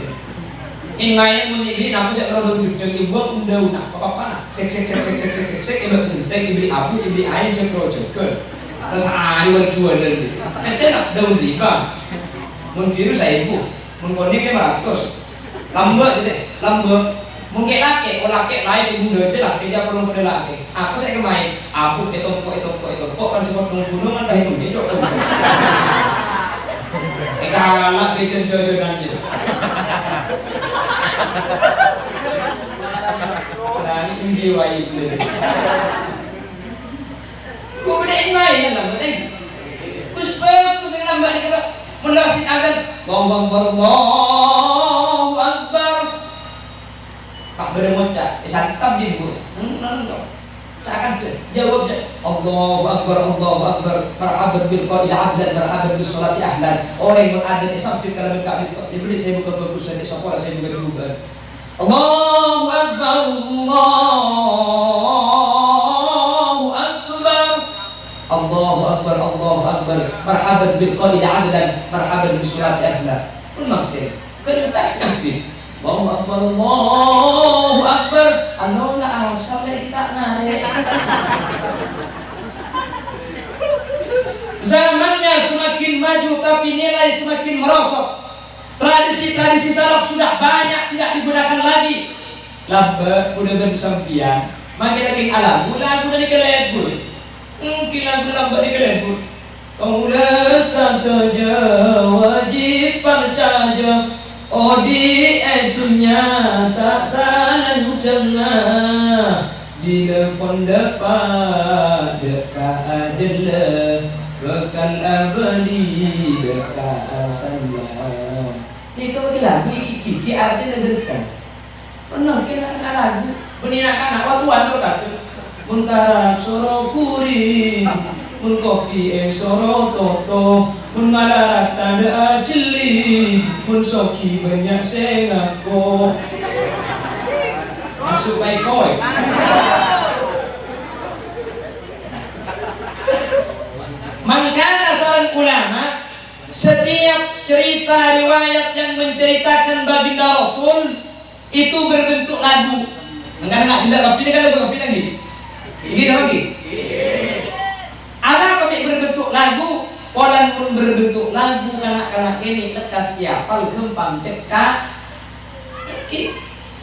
in main mun ibli naku sek rodo jeng ibu undau nak apa nak sek ibu tenteng ibli abu ibli ain cek rodo ke terus ayu jual lagi esenak daun riba mun biru saya ibu mun kuning 500 lambe gitu lambe mungkin laki lain ibu udah jelas tidak perlu pada laki aku saya kemain aku itu kan semua gunung kan dah itu dia coba kalah kecil jojonan gitu nah ini jiwa itu ku bedain main kan penting kusbah kuseng nambah ni kalau mendasin agan bang Allahu Akbar pak beremocak santam dia bu cakan jawab Allahu Akbar marhaban bil qail adlan marhaban bis salati ahlan orang yang ada di samping kalau mereka dibeli saya buka bagus saya sekolah saya juga juga Allahu Akbar Allahu Akbar marhaban bil qail adlan marhaban bis salati ahlan pun makin kentas nanti Allahu Akbar anu na asal kita nare zamannya semakin maju tapi nilai semakin merosot tradisi-tradisi salaf sudah banyak tidak digunakan lagi labba udah bersampian makin lagi lagu dari kelebur mungkin lagu labba di kelebur kamulah saja wajib percaya Odi etunya tak salah cenah di depan dekat adalah bekal abadi dekat saya. Ini kalau lagu iki artinya dekat. Benar kena lagu benina anak waktu anu kata muntara soro kuring mun kopi soro toto mun malarat tanda jeli mun soki banyak sengako masuk baik koi makanya seorang ulama setiap cerita riwayat yang menceritakan baginda Rasul itu berbentuk lagu enggak bisa kopi kan lagu kopi lagi ini lagi ada kami berbentuk lagu, polan pun berbentuk lagu kanak-kanak ini lekas siapal gempang cekak.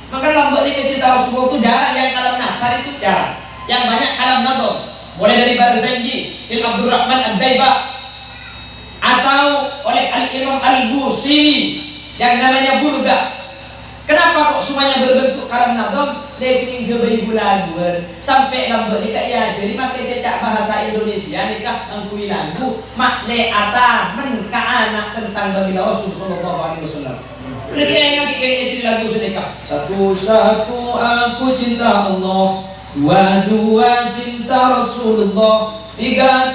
Maka lambat ini cerita Rasulullah itu jarang yang kalam nasar itu jarang, yang banyak kalam nadom. Mulai dari Barzanji, Ibn Abdurrahman Ad-Daiba, atau oleh Al-Imam Al-Busi yang namanya Burda. Kenapa kok semuanya berbentuk kalam nadom? Lekin kebayi bulaguan sampai lambat nikah ya jadi makanya saya tak bahasa Indonesia nikah angkui lagu makle ata men ka anak tentang baginda Rasul sallallahu alaihi wasallam. Lagi yang kayaknya jadi lagu sedekah. Satu aku cinta Allah, dua cinta Rasulullah, tiga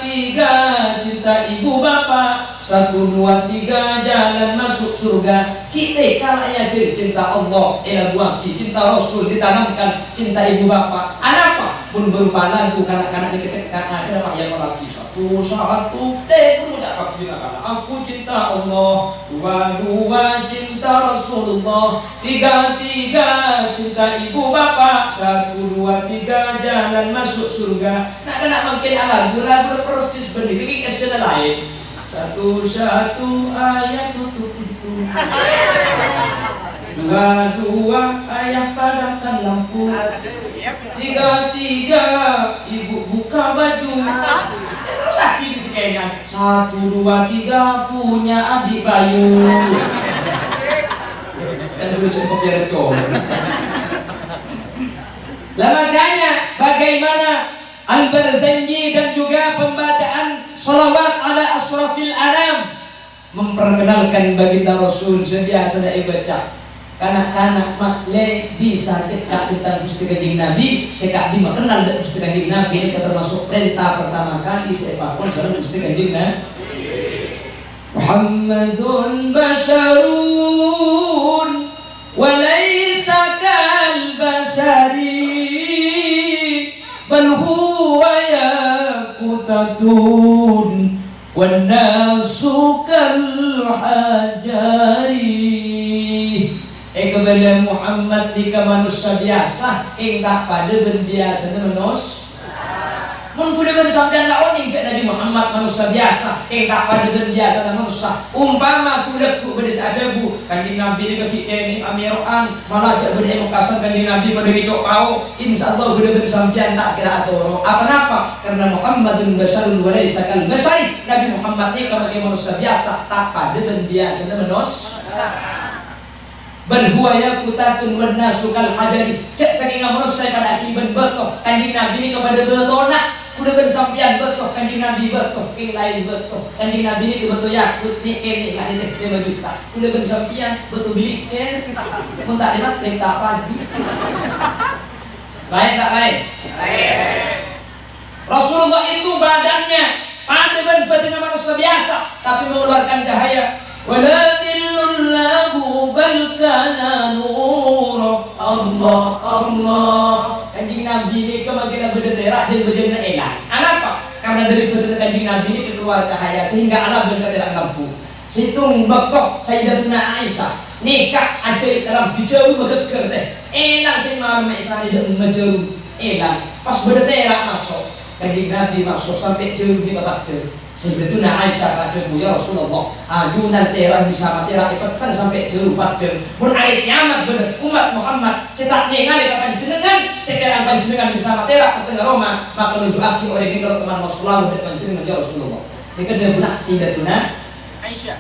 cinta ibu bapak, 1, 2, 3 jalan masuk surga. Kita kalau ya cinta Allah, lagu cinta Rasul ditanamkan cinta ibu bapak. Apa pun berupa lagu kanak-kanak diketekkan akhirnya mah yang lagi satu ucap kanak aku cinta Allah, dua cinta Rasulullah, tiga cinta ibu bapak, 1, 2, 3 jalan masuk surga. Nak makin lagu persis benih ini kesana lain satu ayat tutup itu dua ayat padamkan lampu, tiga ibu buka baju terus sakit sih kayaknya 1, 2, 3 punya adik Bayu kan dulu cukup biar cowok lah makanya bagaimana Al-Barzanji dan juga pembacaan salawat ala asrafil anam memperkenalkan baginda Rasul sebiasa baca kanak-kanak makle bisa cekak tentang Gusti Kanjeng Nabi cekak di kenal dan Gusti Kanjeng Nabi ini termasuk perintah pertama kali saya pakon sareng Gusti Kanjeng Nabi Muhammadun basharun wa laisa kal bashari bal huwa yaqutatun wan nasu kal hajari. Kepada Muhammad jika manusia biasa tak pada biasa menus mun kudu ben sampean lawan cek Nabi Muhammad manusia biasa tak pada biasa manusia umpama kudu bede saja bu kanjeng Nabi ni kaki ini amiran malah cek bede makasan kanjeng Nabi pada gitu pau insyaallah kudu ben sampean tak kira atoro apa karena Muhammadun basyarun wa laisa kal basyari. Nabi Muhammad ni kalau manusia biasa tak pada biasa manusia bal huwa yaqutatun wan nasu kal hajari. Cek saking manusia pada akibat beto kanjeng Nabi ni kepada betona kudu ben sampean beto kanjeng Nabi beto ing lain beto kanjeng Nabi ni beto yakut ni ini enggak diteh 5 juta kudu ben sampean beto beli mun tak dimat tak pagi lain tak lain Rasulullah itu badannya pada ben badan manusia biasa tapi mengeluarkan cahaya walakinallahu bal kana nur Allah kanjeng Nabi ini kemagian berderah dan berjana enak. Kenapa? Karena dari berderah kanjeng Nabi ini keluar cahaya sehingga Allah berderah lampu. Situng bekok Sayyidatuna Aisyah nikah aja dalam bijau begeger deh. Enak sih malam Aisyah di dalam bijau enak. Pas berderah masuk kanjeng Nabi masuk sampai jauh di babak jauh. Sayyidatuna Aisyah kata ya Rasulullah adunan terang bisa matera ipatkan sampai jauh padel mun hari kiamat bener umat Muhammad setak ningali kapan jenengan sekarang panjenengan bisa matera ke tengah Roma maka menuju aki oleh ini kalau teman Rasulullah dan panjenengan ya Rasulullah ini kerja bunak Sayyidatuna Aisyah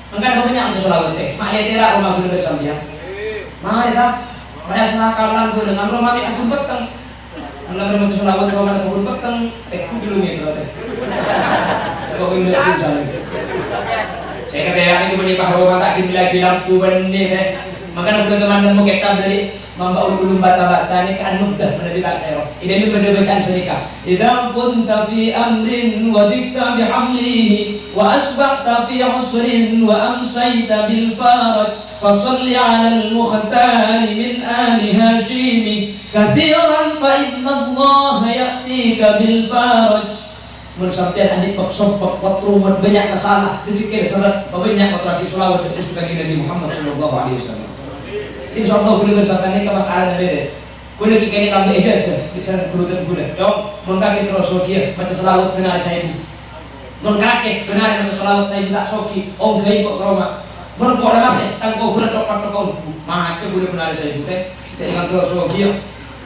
maka namanya untuk sholawat makanya tera Roma bener bersambian mari tak pada senakalan gue dengan Roma ini aku beteng anda bermata sholawat Roma aku beteng aku belum ya saya kata ini menipah Roma tak lagi lampu benih maka nak teman nemu kitab dari Mambaul Ulum Bata-Bata ni kan mudah menerbitkan error ini benar bacaan sedekah idza kunta fi amrin wa dhikta bihamlihi wa asbahta fi usrin wa amsayta bil faraj fasalli 'ala al-mukhtar min ali hashim kathiran fa inna Allah ya'tika bil faraj. Mun sampean adik sok waktu banyak masalah dicikir salat banyak waktu sholawat dan suka Nabi Muhammad sallallahu alaihi wasallam. Insyaallah boleh bersampean ke masalah beres. Boleh kini tambah ejas bisa kurutan gula. Dong mun kaki terus soki macam sholawat benar saya ibu. Mun kaki benar macam sholawat saya tak soki om gai kok Roma. Mun kok lemah tangko gula tok kau mah itu boleh benar saya ibu teh. Dengan terus soki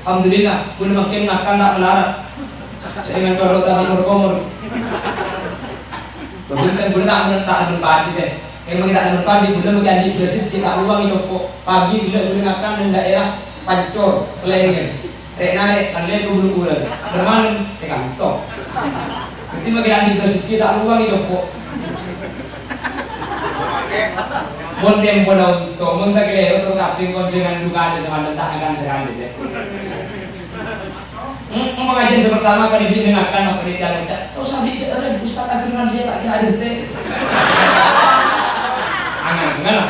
alhamdulillah boleh makin makan tak melarat. Saya dengan corot tadi komor. Bukan boleh tak menentang padi deh. Yang kita menentang di bulan menjadi bersih cita uang itu pagi bila menggunakan di daerah Pancor, Kelengen, Renare, Kanle itu belum bulan. Berman di kantor. Nanti menjadi bersih cita uang itu Bon tempo na untuk munta kile otro kapting konsengan duka ada sama mentah akan sekali deh. Pengajian pertama kali didengarkan apa dia baca. Oh sabi cek Ustaz akhirnya dia tak ada teh. Angan lah.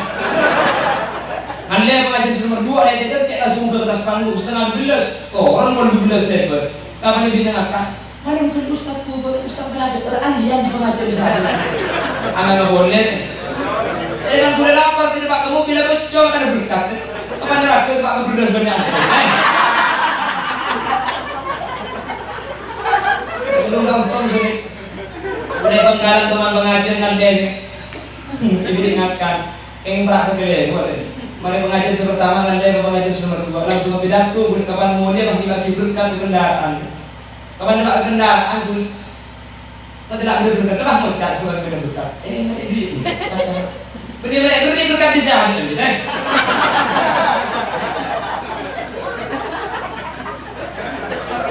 Nanti pengajian nomor 2 ayat itu kayak langsung ke atas panggung setengah 12. Orang mau 12 lebar. Kapan didengarkan? Malam ke Ustazku, Ustaz belajar ahlian pengajian sehari. Angan boleh. Jangan boleh lapar tidak Pak kamu bila bocor kan berkat. Apa neraka Pak berdas banyak. Belum gampang sini. Udah penggalan teman pengajian nanti. Diingatkan. Yang berat ke mari pengajian pertama nanti pengajian nomor 2 langsung ke pidato kapan mau dia bagi-bagi berkat ke kendaraan. Kapan nak kendaraan pun tidak boleh berkat terus mencat bukan beda berkat. Ini duit. Beri berkat bisa ambil gitu.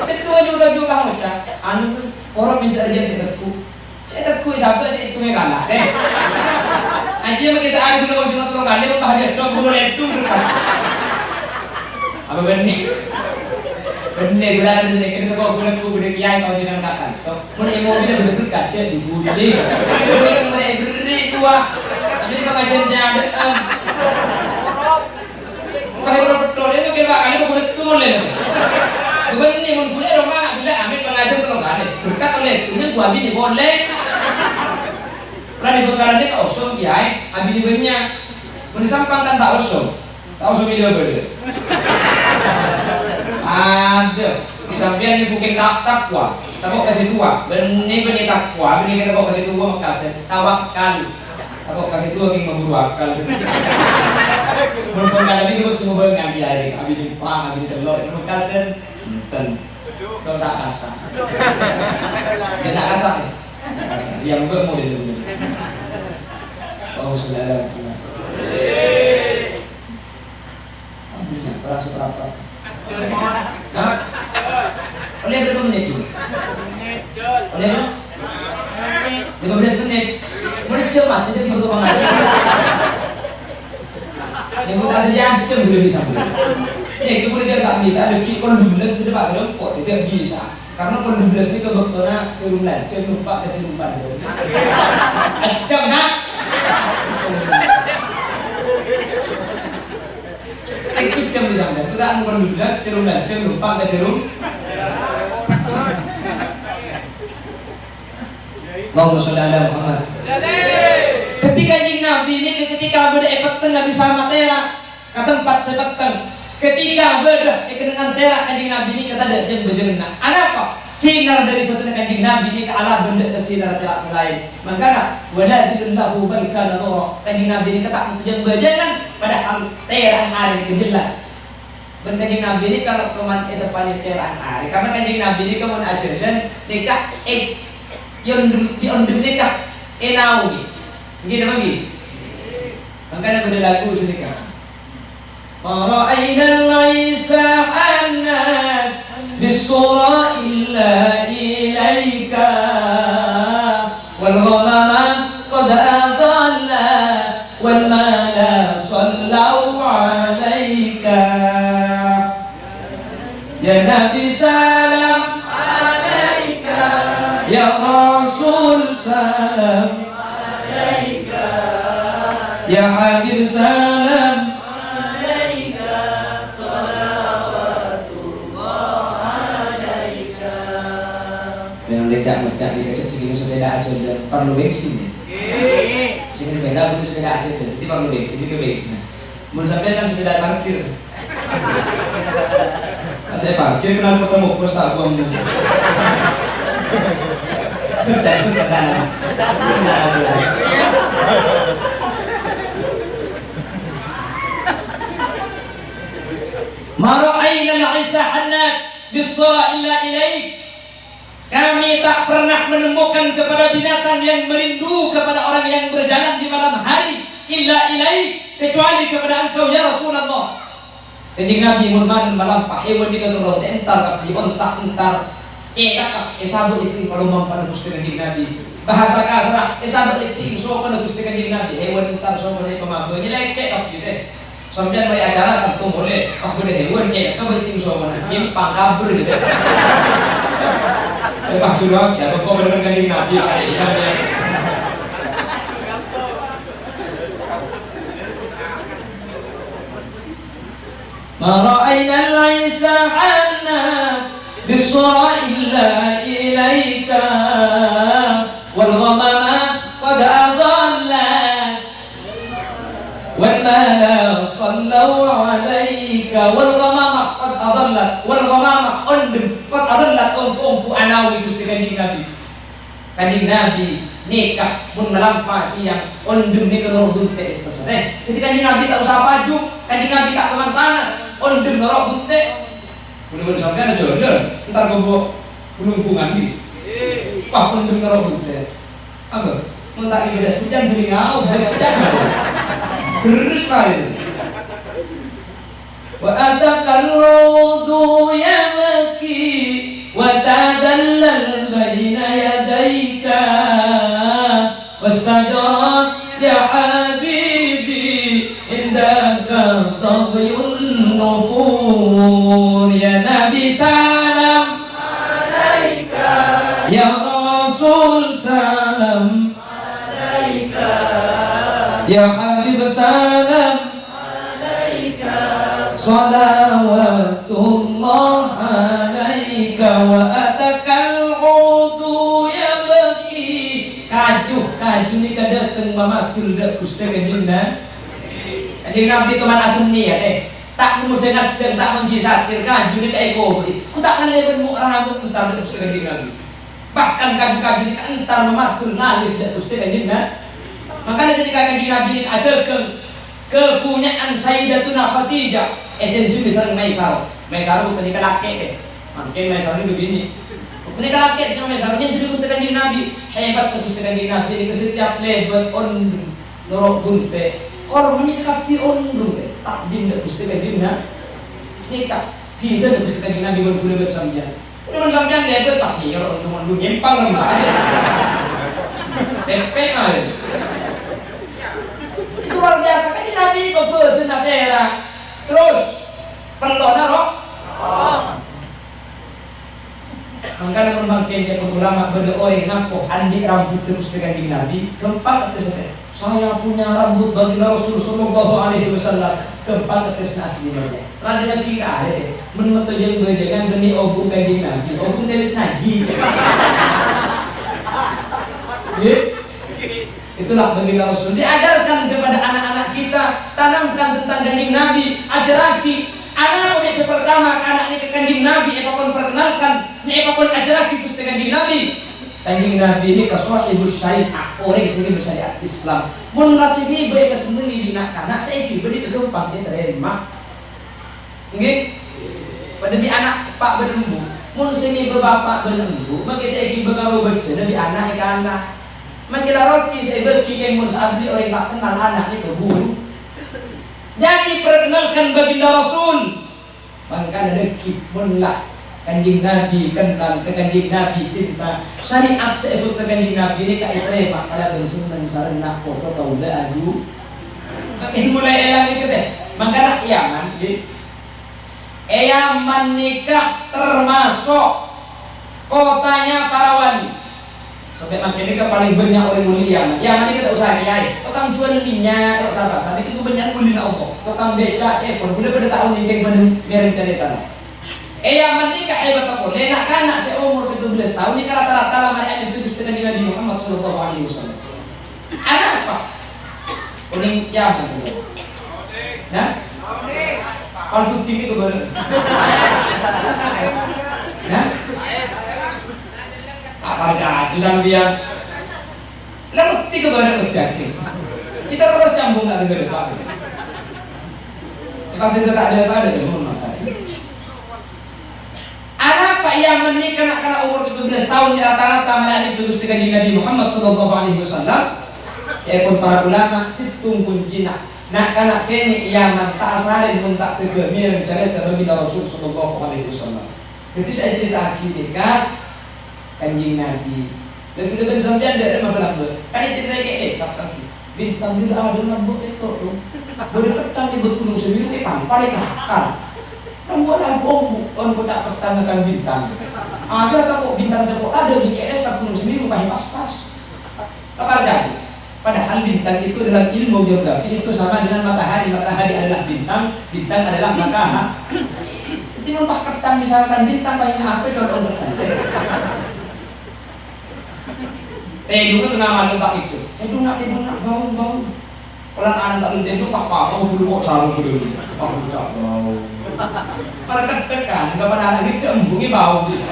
Setua juga macam anu orang mencari dia cedekku sampai itu kalah. Aja pakai saat guna cuma turun kali mau hadiah dong guna itu berkat. Apa benar gula kan sedikit itu kau guna kiai kau jangan makan. Mau emosi dia berkat cek di budi. Beri tua. Jadi pengajian saya ada orang betul itu kita kali mau kulit tuh boleh bukan ini mau kulit orang bila ambil pengajian terus ada berkat oleh ini gua bini boleh Pernah di perkara ini tak usum kiai, abi di banyak. Menisampang kan tak usum video beda. Ada di samping ini bukan takwa, takwa kasih tua. Benih takwa, benih kita kok kasih tua makasih. Tawakal, takwa kasih tua yang memburu akal. Berpengalaman ini bukan semua bengang kiai, abi di pang, abi di telur, makasih. Dan kau sakasa, dia sakasa. Yang bermu itu. Oh saudara, alhamdulillah perang seberapa? Oleh berapa menit? Oleh 15 menit. Menit cemat, jadi baru pengajar. Yang kita sejam belum bisa. Ini kita boleh jadi bisa. Ada kikon 12 itu pak lempot, jadi bisa. Karena kon 12 itu bektona cerumlan, cerumpak dan cerumpan. Acam nak. Ikut jam di sana. Kita anu kon 12 cerumlan, cerumpak dan cerum. Allahumma sholli ala Muhammad. Ketika jing Nabi ini ketika beda efekten Nabi sama tera ke tempat sebeteng. Ketika berdah dengan terak kanjing Nabi ini kata ada jeng bejerna. Apa? Sinar dari petunjuk kanjing Nabi ini ke alam benda ke sinar terak selain. Maka wala dillahu bal kana nur. Kanjing Nabi ini kata untuk jeng bejerna padahal terak hari itu jelas. Ben kanjing Nabi ini kalau keman itu panik terak hari karena kanjing Nabi ini keman ajaran nikah yang nikah enau ni. Gini lagi. Makanya beda lagu sedikit. رأينا العيسى حنات بالصورة إلا إليك والغمام قد أضل والمال صلوا عليك يا نبي سلام عليك يا رسول سلام عليك يا حبيب سلام tidak dikasih segini sepeda aja dan perlu bensin. Sini sepeda butuh sepeda aja dan itu perlu bensin itu bensin. Menurut saya kan sepeda parkir. Saya parkir kenal ketemu pos tak buang. Dan itu katakan. Mara'ayna al-Isa hannat bis-sura illa ilaik. Kami tak pernah menemukan kepada binatang yang merindu kepada orang yang berjalan di malam hari illa ilaik kecuali kepada engkau ya Rasulullah. Kanjeng Nabi murman malam pahewan di kantor entar kapi ontak cedak esabut itu kalau mampan Gusti Kanjeng Nabi. Bahasa kasar esabut itu sopan Gusti Kanjeng Nabi hewan entar sopan ai pamabe nyelek cekap gitu. Sampeyan mai acara tentu boleh. Ah boleh hewan cekap ka itu sopan hakim pangabur gitu. Pak Jurang, jatuh kok bener Kanjeng Nabi kali sampeyan. Mara'ayna al-Isa anna bis-sura illa ilaika wal ghamama qad adalla wal mala sallu alaika wal ghamama qad adalla wal ghamama undum qad adalla tumpu anawi Gusti Kanjeng Nabi. Kanjeng Nabi nikah pun melampa siang undum ni kalau bunte pesan. Ketika Kanjeng Nabi tak usah baju, Kanjeng Nabi tak teman panas, undum norok bunte. Bener-bener sampean aja jodoh, entar gobo pelumpungan di. Wah undum norok bunte. Apa? Mentak ibadah hujan jadi ngau, pecah. Terus kali. Wa atakal rudu yabki wa tadallal baina yadayka wastajarat ya habibi indaka tadhiyun nufur ya Nabi salam alaika ya Rasul salam alaika ya Habib salam salawatullah alaika wa atakal udu yabki kajuh ni kada mamatul dak Gusti Kanjeng Nabi kemana sunni ya teh tak memujangan dan tak menjisatirkan jadi kayak ku tak ngeleben mu rambut entar Gusti Kanjeng Nabi bahkan kami ini entar mamatul nalis dak Gusti Kanjeng Nabi. Makanya ketika Kanjeng Nabi ini ada kepunyaan Sayyidatuna Khadijah esensi besar Maisarah bukan nikah laki deh makin Maisarah ini begini menikah laki sama Maisarah ini jadi Gusti Kanjeng Nabi hebat Gusti Kanjeng Nabi ini ke setiap lebat ondung norok bunte orang menikah di ondung deh takdim dari Gusti Kanjeng Nabi nikah kita dari Gusti Kanjeng Nabi boleh bersambian udah bersambian lebat tak nih orang ondung nyempang lagi tempe aja itu luar biasa kan Nabi kok betul natera terus perlona roh makanya membangkit dia ulama berdoa ngapo andi rambut terus Kanjeng Nabi keempat saya punya rambut bagi Rasul sallallahu alaihi wasallam keempat atas aslinya rada lagi ka ada menurut yang berjangan demi obu Kanjeng Nabi obu telis naji itulah bagi Rasul diajarkan kepada anak-anak kita tanamkan tentang Kanjeng Nabi ajaraki anak yang pertama anak ini ke Kanjeng Nabi apapun perkenalkan ini apapun ajaraki Gusti Kanjeng Nabi Kanjeng Nabi ini kaswahibus syariah orang sendiri bersyariat Islam mun nasibi bae kesendiri bina anak saya diberi kegampang dia terima nggih pada di anak pak berembu mun sini bapak berembu maka saya karo baca di anak ke anak Mengira roti saya bagi yang mun sabdi orang tak kenal anak ini keburu. Jadi perkenalkan baginda Rasul. Maka rezeki munlah Kanjeng Nabi kenal ke Kanjeng Nabi cinta syariat sebut ke Kanjeng Nabi ini kaya terima pada bersenang sarana foto kau dah adu. Makin mulai elang itu deh. Maka Yaman, Yaman nikah termasuk kotanya para wali. Sampai makin ini paling banyak orang mulia. Yaman ini kita usaha kiai. Tukang jual minyak, kalau salah sahabat itu banyak mulia Allah. Tukang beca, pun boleh pada tahun ini yang merek cerita. Yaman ini hebat apa? Lenak kanak seumur 17 tahun ini rata-rata lama ayat itu Gusti Nabi Muhammad sallallahu alaihi wasallam. Anak apa? Kuning Yaman saja. Nah, kalau tinggi itu baru. Nah, apa itu sambian? Lalu tiga baru berjaki. Kita terus cambung tak dengar apa. Kalau tidak ada cuma makan. Anak Pak Yaman ini kena umur 17 tahun rata-rata melalui Gusti Nabi Muhammad sallallahu alaihi wasallam. Pun para ulama situng kuncina. Nak kanak kene Yaman tak asalin pun tak tergemir cerita bagi Rasul sallallahu alaihi wasallam. Jadi saya cerita nikah Kanjeng Nabi. Lebih sampean dari mana belum? Kan itu kayak sabtu bintang di ada lambut itu tuh. Boleh petang di betul sendiri ke pampar kan. Kamu ada bom, orang tak pertanakan bintang. Ada kok bintang terpok ada di KS sabtu sendiri pakai pas-pas. Apa jadi? Padahal bintang itu dalam ilmu geografi itu sama dengan matahari. Matahari adalah bintang, bintang adalah matahari. Jadi numpah kertas misalkan bintang paling apa contoh tidur tengah malam tak itu. Tidur nak bau. Kalau anak tak tidur tak apa dulu kok sarung dulu. Aku tak bau. Para kan, kapan anak ini cembungi bau gitu.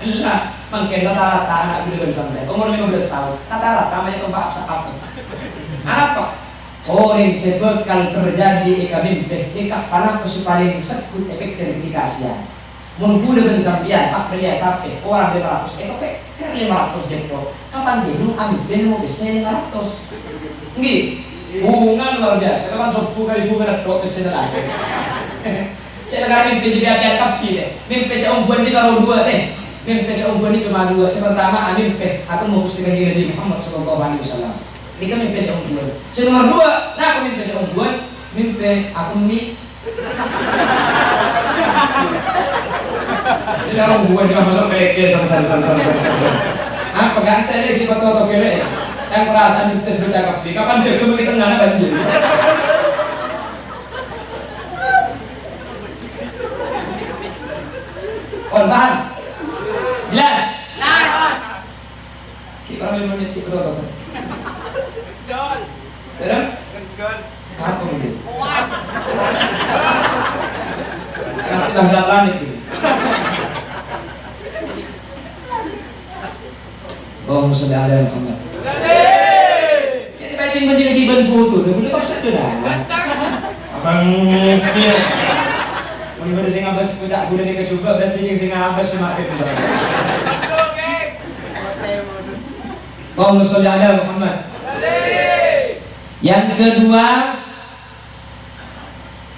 Lah, mungkin rata-rata anak dulu sampai umur 15 tahun. Rata-rata namanya tempat apa? Apa? Orang sebekal terjadi ika mimpi, ika panah paling sekut efek verifikasinya. Mungkin dengan sampian, pak beli sampai orang 500, kan 500 jempol. Kapan dia belum ambil mau bisa 500? Nggih, bunga luar biasa. Kapan sopu kali bunga ada bisa lagi. Saya negara mimpi jadi biar tapi deh. Mimpi saya umbuan di kalau dua deh. Mimpi saya umbuan itu cuma dua. Yang pertama mimpi aku mau pustikan diri Nabi Muhammad sallallahu alaihi wasallam. Ini kan mimpi saya umbuan. Yang nomor dua, nah aku mimpi saya umbuan. Mimpi aku ini orang buat juga masuk PK sama. Ah, pegantai deh di foto kere. Yang perasaan itu bercakap di. Kapan jaga begitu nggak banjir. Oh, tahan. Jelas. Kita berapa menit kita berapa? John. Benar? John. Apa ini? Kuat. Nanti bahasa langit ini. Allahumma sholli ala Muhammad. Jadi bacing menjadi ban foto, dah boleh maksud tu dah. Abang dia. Mun pada sing abas budak guna ni coba berarti yang sing abas semakin berat. Allahumma sholli ala Muhammad. Yang kedua,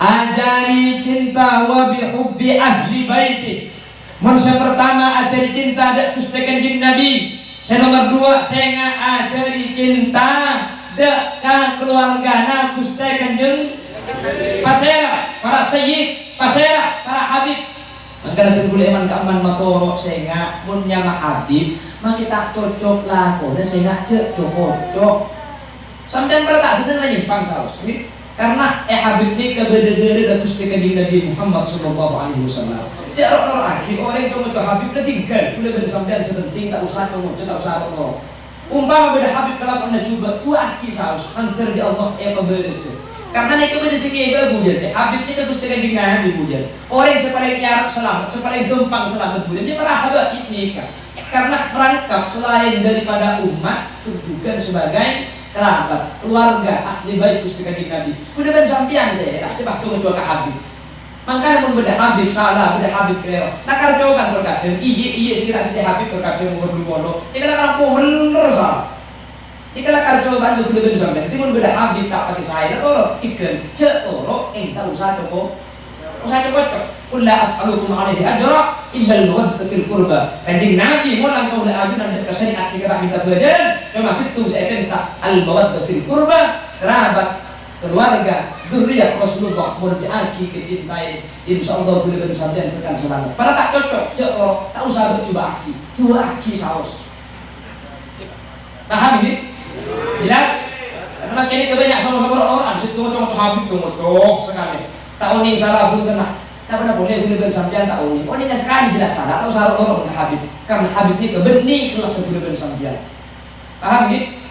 ajari cinta wa bihubbi ahli baiti. Yang pertama ajari cinta dak Gusti Kanjeng Nabi. Nomor dua saya ngajari cinta dak ka keluargana Gusti Kanjeng pasera para sayyid pasera para habib. Maka nanti boleh eman kaman matoro saya punya mahabib mak kita cocok lah kok saya cocok sampai tak sedang lagi pang saus karena habib ni keberadaan dan Gusti Kanjeng Nabi Muhammad sallallahu alaihi wasallam. Jarang lagi orang yang itu habib dah tinggal, boleh bersampai sebenting tak usah kamu, tak usah kamu. Umpama beda habib kalau anda cuba tu aki saus antar di Allah pemberes. Karena mereka beda segi bujan. Habib ni kan Gusti Kanjeng Nabi bujan. Orang sepaling Arab selamat, sepaling gampang selamat bujan. Dia merahaba nikah. Karena merangkap selain daripada umat tujukan sebagai kerabat, keluarga, ahli bait Gusti Kanjeng Nabi. Udah bersampian saya, tak sebab tu ke habib. Maka namun beda habib salah, beda habib keliru. Nak coba terkadang, iya sila beda habib terkadang umur dua lo. Ini kalau kamu bener salah. Ini kalau coba tu beda sampai. Timun beda habib tak pakai saya. Tolong chicken, tolong entah usah toko. Usah coba. Kulla as'alukum alaihi ajra illa al-mawaddah fil qurba. Kanjeng Nabi mulang kau dah ajunan dekat syariat kita minta pelajaran. Termasuk tu saya minta al-mawaddah fil qurba, kerabat, keluarga, zuriat Rasulullah menjadi kecintai. Insyaallah boleh bersampean tekan semangat. Pada tak cocok, tak usah bercoba aki. Dua aki saus. Paham ini? Jelas? Karena kini kebanyak sama-sama orang, situ cuma habib tunggu sekali. Tahun ini salah pun kena. Tak pernah boleh bersampean tahun ini. Oh ini sekali jelas salah. Tahu salah orang habib. Karena habib ini kebenih kelas boleh bersampean. Paham ini?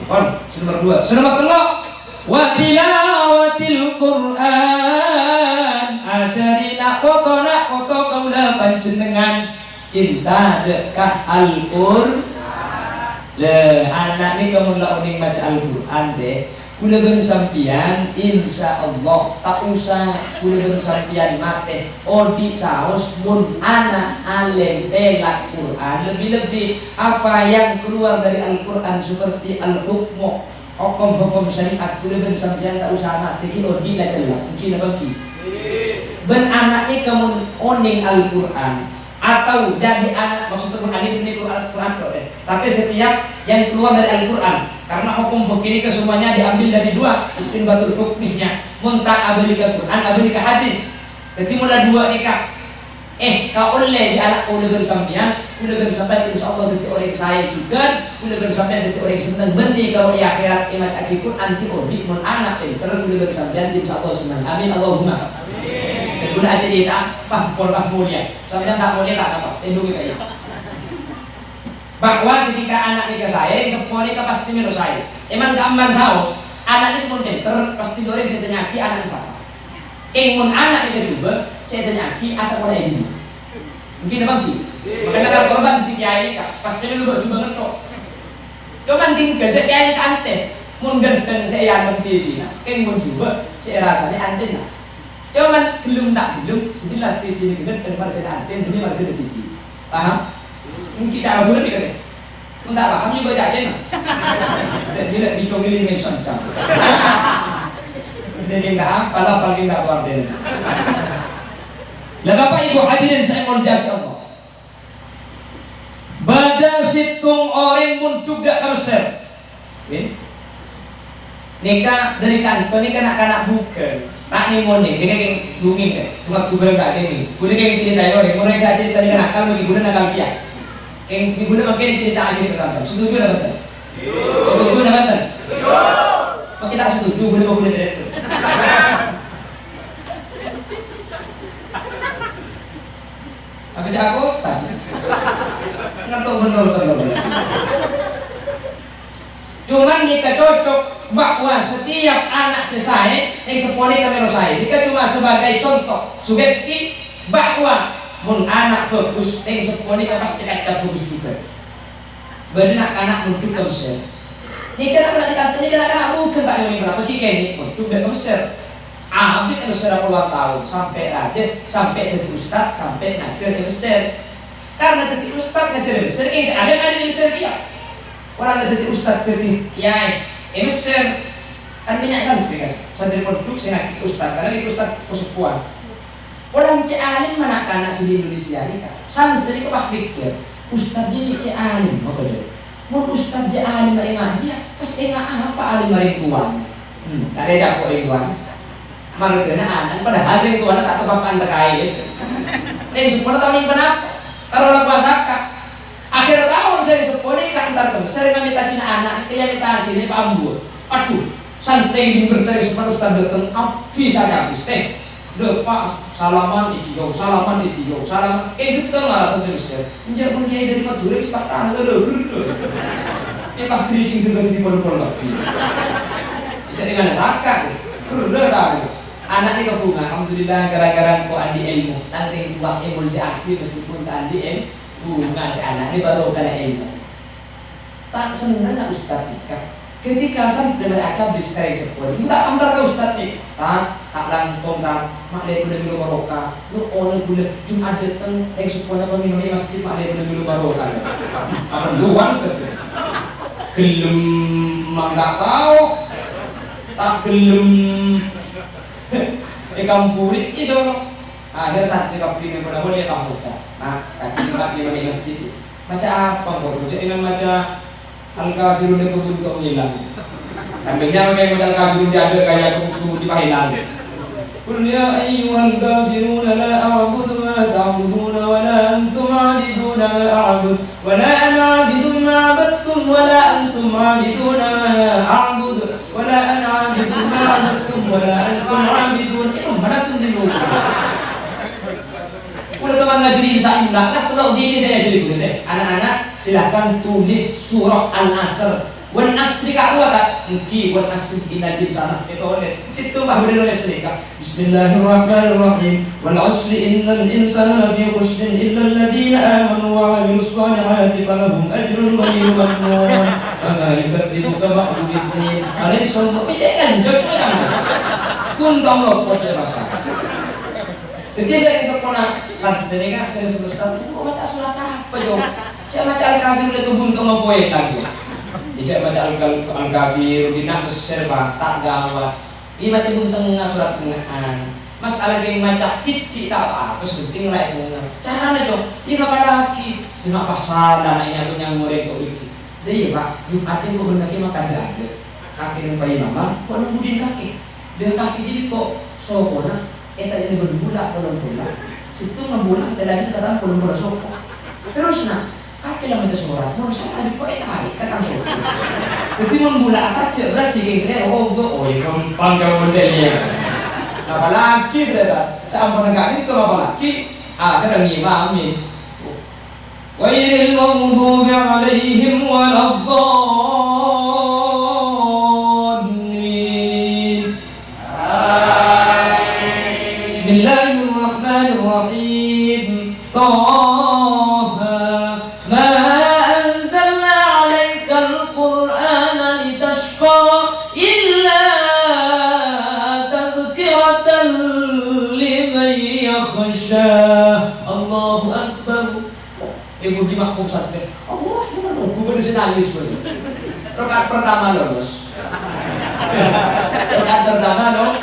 Nomor dua. Nomor tiga. Wa tilawatil Qur'an ajarina foto kaula panjenengan cinta dekah Al-Qur'an. Le anak ni kamu lah uning baca Al-Qur'an deh. Kula bersampian insyaallah tak usah kula bersampian mate odi saus mun anak alim bela Qur'an lebih-lebih apa yang keluar dari Al-Qur'an seperti al-hukmu hukum syariat boleh bersampian tak usah anak tiki odi lah jelas mungkin apa ki ben anak ni kamu oning Al-Qur'an atau jadi anak maksudnya Quran ini Quran tapi setiap yang keluar dari Al-Qur'an karena hukum begini kesemuanya diambil dari dua istinbatul hukmihnya muntah abli ke Quran abli ke hadis jadi mulai dua nikah kau oleh di anak boleh bersampian insyaallah dari orang saya juga boleh bersampian dari orang senang benih kalau di akhirat imat akikun anti odi mun anak terus boleh bersampian insyaallah senang amin Allahumma amin guna aja dia pah mulia sampean tak mulia tak apa lindungi kayak bahwa ketika anak nikah saya sepuluh nikah pasti minus saya emang gambar saus anak ini pun pinter pasti doreng saya tanyaki anak siapa mun anak nikah juga saya tanyaki asal mulai ini mungkin apa sih makanya kalau korban di kiai nikah pasti lu juga ngetok cuman tinggal saya kiai anten mun ganteng saya yang TV nah mun juga saya rasanya anten nah cuman belum sejelas TV ini ganteng marga anten ini marga TV paham? Mungkin cara dulu nih katanya enggak paham juga aja nah tidak dicongilin meson jadi enggak apalah paling enggak keluar dari lah Bapak Ibu hadirin saya mau jaga Allah pada situng orang pun juga terser nikah dari kantor ini kanak-kanak bukan tak nih mau nih dengan yang dungin deh tukar tak ini gue kayak cerita orang mulai saya cerita dengan nakal bagi gue nakal dia yang gue makin cerita aja di pesantren setuju dah betul setuju dah betul kok kita setuju gue mau cerita apa cakap tadi ngantuk bener Cuman jika cocok bahwa setiap anak selesai yang seponi kami selesai. Jika cuma sebagai contoh sugesti bahwa mun anak bagus yang seponi kami pasti kata bagus juga. Benar anak untuk Mesir. Ini kena dikata ini kena bukan tak yang berapa jika ini untuk ke Mesir. Ambil ke Mesir puluhan tahun sampai ada sampai jadi ustad sampai ngajar di Mesir. Karena jadi ustad ngajar di Mesir, ada di Mesir dia. Orang jadi ustad jadi kiai, Mesir kan banyak santri guys, santri produk saya ngaji ustad karena itu ustad kesepuan. Orang cek alim mana anak di Indonesia ini kan, santri itu pak pikir ustad ini cek alim apa dia? Mau ustad cek alim dari ngaji ya, pas apa alim dari tuan? Tak ada jago dari tuan. Margana anak padahal dari tuan tak kepapan terkait. Dan semua tahun ini kenapa? Taruhlah puasa. Akhir tahun saya seponi kantor ke Mesir kami tadi anak kita minta ini Pak Ambul. Aduh, santri di berteri semua ustaz datang habis saja habis. Pak salaman iki yo, salaman. Gitu lah santri Mesir. Menjadi pun kiai dari Madura di Pak Tangga lho. Pak briefing dengan di pondok lagi. Jadi mana sakit. Udah tahu. Anak ini kebunga, alhamdulillah gara-gara kok andi ilmu. Santri tua ilmu jaki meskipun andi ilmu. Bunga si anak ini baru kena ilmu. Tak senang nak ustaz nikah. Ketika santri mereka habis kaya sekolah, itu tak antar ke ustaz ni. Tak langsung tak maklai boleh minum barokah. Lu orang boleh Jumat datang yang sekolah bagi mami masjid maklai boleh minum barokah. Apa luar ustaz? Gelem tak tahu. Tak gelem. Kampuri iso. Akhir santri kopi yang pernah boleh kamu baca. Nah, kaki lagi bagi masjid. Baca apa kau? Baca dengan baca Al-Kafirun yang kebun untuk hilang. Tampilnya memang baca Al-Kafirun dia ada kayak kebun di pahilan. Qul ya ayyuhal kafirun la a'budu ma ta'budun wa la antum 'abidun ma a'bud wa la ana 'abidun ma 'abadtum wa la antum 'abidun ma a'bud wa la ana 'abidun ma 'abadtum wa la antum 'abidun. Itu mana pun di luar. Udah teman ngaji insya Allah, nah setelah ini saya jadi begitu. Anak-anak silahkan tulis surah Al-Asr. Wan asri ka'ruwata mungkin wan asri inna insana itu tulis. Situ Pak boleh nulis mereka. Bismillahirrahmanirrahim. Wal 'asri innal insana lafi khusrin illa alladziina aamanu wa 'amilus shalihati falahum ajrun ghairu mamnun. Fama yukadzibuka ba'du bid-din. Alaysa mu'minan jangan. Pun tahu kok saya rasa. Jadi saya sekolah santri ini kan saya sebutkan, kok baca surat apa jom? Saya baca Al-Kafir udah kebun ke mempoet lagi. Saya baca Al-Kafir di Mesir tak gawat. Ini baca bun tengah surat tengahan. Masalah yang baca cici tak apa, sebenting lah itu. Caranya jom, ini apa lagi? Sehingga pasal dan ini aku yang murid kok bikin. Jadi Pak, Jumat yang kau kaki makan ada. Kaki yang bayi mama, kok nungguin kaki? Dia kaki jadi kok sokona. Tadi ini berbulan pulang. Situ ngebulan kita lagi kata pulang soko. Terus nak, kaki lah macam surat. Mau saya tadi kok hari kata soko. Jadi membulan aja berarti gini. Oh ini gampang kau modelnya. Apalagi berada. Sampai negara itu apalagi. Kadang imami. Ghairil maghdubi 'alaihim waladdallin. Bismillahirrahmanirrahim. Taha ma anzalna 'alaikal qur'ana litashqa illa tadhkiratan liman yakhsha. Allahu akbar. Ibu di makmum sampai Allah gimana? Gue bisa nangis betul. Rakaat pertama lolos. Rakaat pertama dong.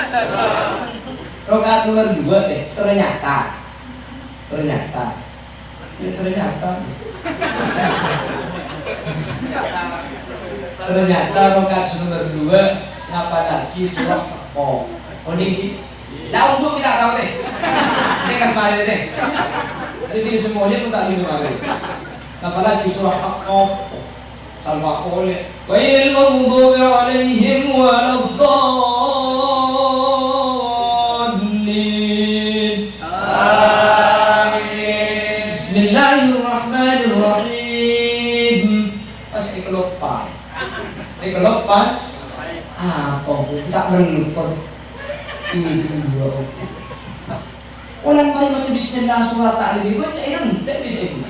Rakaat nomor 2 ternyata rakaat nomor 2 ngapa lagi surah Qaf. Oh ini daun dulu tidak tahu deh. Ini kasih deh. Jadi semuanya pun tak minum air. Apalagi surah Qaf salwa oleh ghairil maghdubi 'alaihim waladdallin. Amin. Bismillahirrahmanirrahim. Pas ikut lupa. apa? Apa pun tak berlupa. Iya. Orang mari baca bismillah surat tak lebih baca ini tak bisa ibu.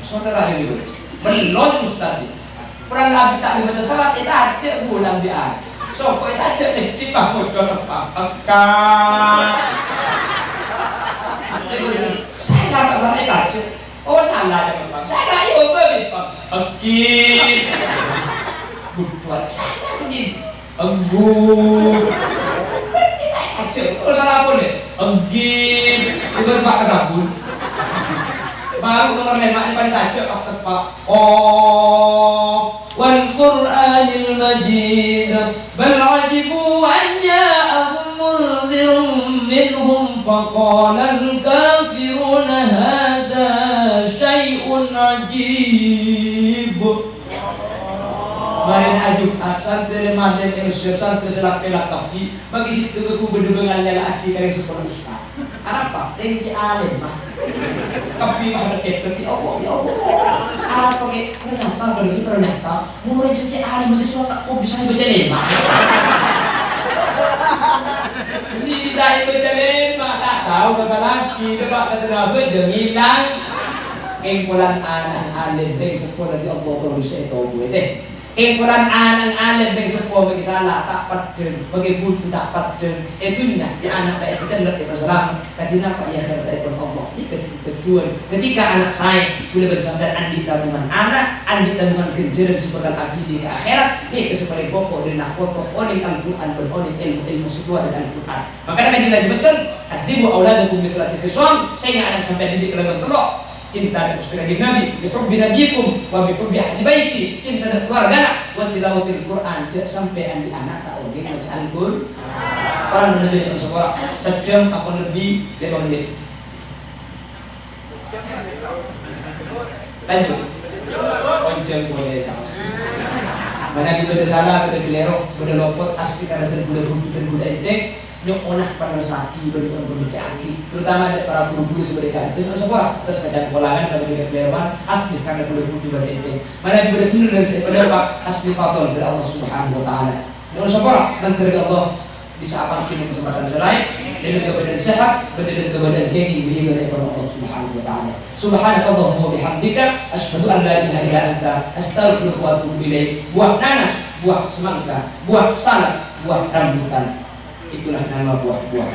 Saudara ini melos ustaz. Orang nabi tak baca surat itu aja bulan dia. So kau itu aja cipah bocor apa? Saya nggak salah itu aja. Oh salah ya Pak. Saya nggak iya beli Pak. Akid. Buat saya begini. Anggur. Aja. Oh salah apa nih? Akid. Itu Pak kesabun. Baru nomor 5 ini pada tajuk Pak. Oh. Wal Qur'anil Majid. Bal ajibu an ja'ahum munzirun minhum faqala al-kafiruna hadha syai'un ajib. Marin ajuk asal terima dan ilsir santai selak pelak tapi bagi situ aku berdebengan lelaki kering sepenuh ustaz. Apa? Ringki alim mah. Tapi mah deket tapi Allah ya Allah. Apa ke ternyata murid sejak alim itu surat kok bisa baca lima. Ini bisa baca lima tak tahu apa lagi coba kata Nabi jangan kumpulan anak alim baik sekolah di Allah terus itu gue deh. Kumpulan anak alim baik sekolah bagi salah tak padel bagi butuh tak padel itu nya di anak baik kita lihat masalah tadi apa ya kata Allah itu tujuan ketika anak saya boleh bersandar andi tabungan anak andi tabungan kejaran sebagai akhirat ke akhirat ini sebagai pokok dan pokok oleh Al-Quran beroleh ilmu sesuai dengan Al-Quran makanya kan kita dipesan adibu auladakum mithlati khisam saya anak sampai didik kelaban telok cinta dan usaha Nabi, bihubbi nabiyikum wa bihubbi ahli baiti, cinta dan keluarga, wa tilawatil Quran, sampai andi anak tak boleh baca Al-Quran. Orang benar-benar sekolah sejam apa lebih 5 menit. Lanjut. Jam boleh sama. Mana kita ada salah, kita kelero, kita lopot, asli karena terbuda itu. Yang onah pada sakit bagi pembaca aki, terutama para guru-guru sebagai kantin, sekolah terus kadang polangan pada bidang pelayaran asli karena boleh butuh pada itu. Mana benar-benar dari sepada Pak asli fatul dari Allah Subhanahu Wa Taala. Yang sekolah nanti dari Allah bisa apa mungkin kesempatan selain dan juga badan sehat, badan kebadan kenging beri dari Allah Subhanahu Wa Taala. Subhanallah wa bihamdika, asyhadu an la ilaha illa anta, astaghfiruka wa atubu ilaik. Buah nanas, buah semangka, buah salak, buah rambutan. Itulah nama buah-buah.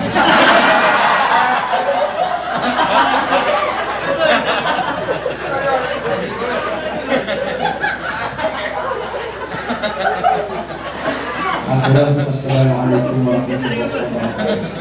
Assalamualaikum warahmatullahi wabarakatuh.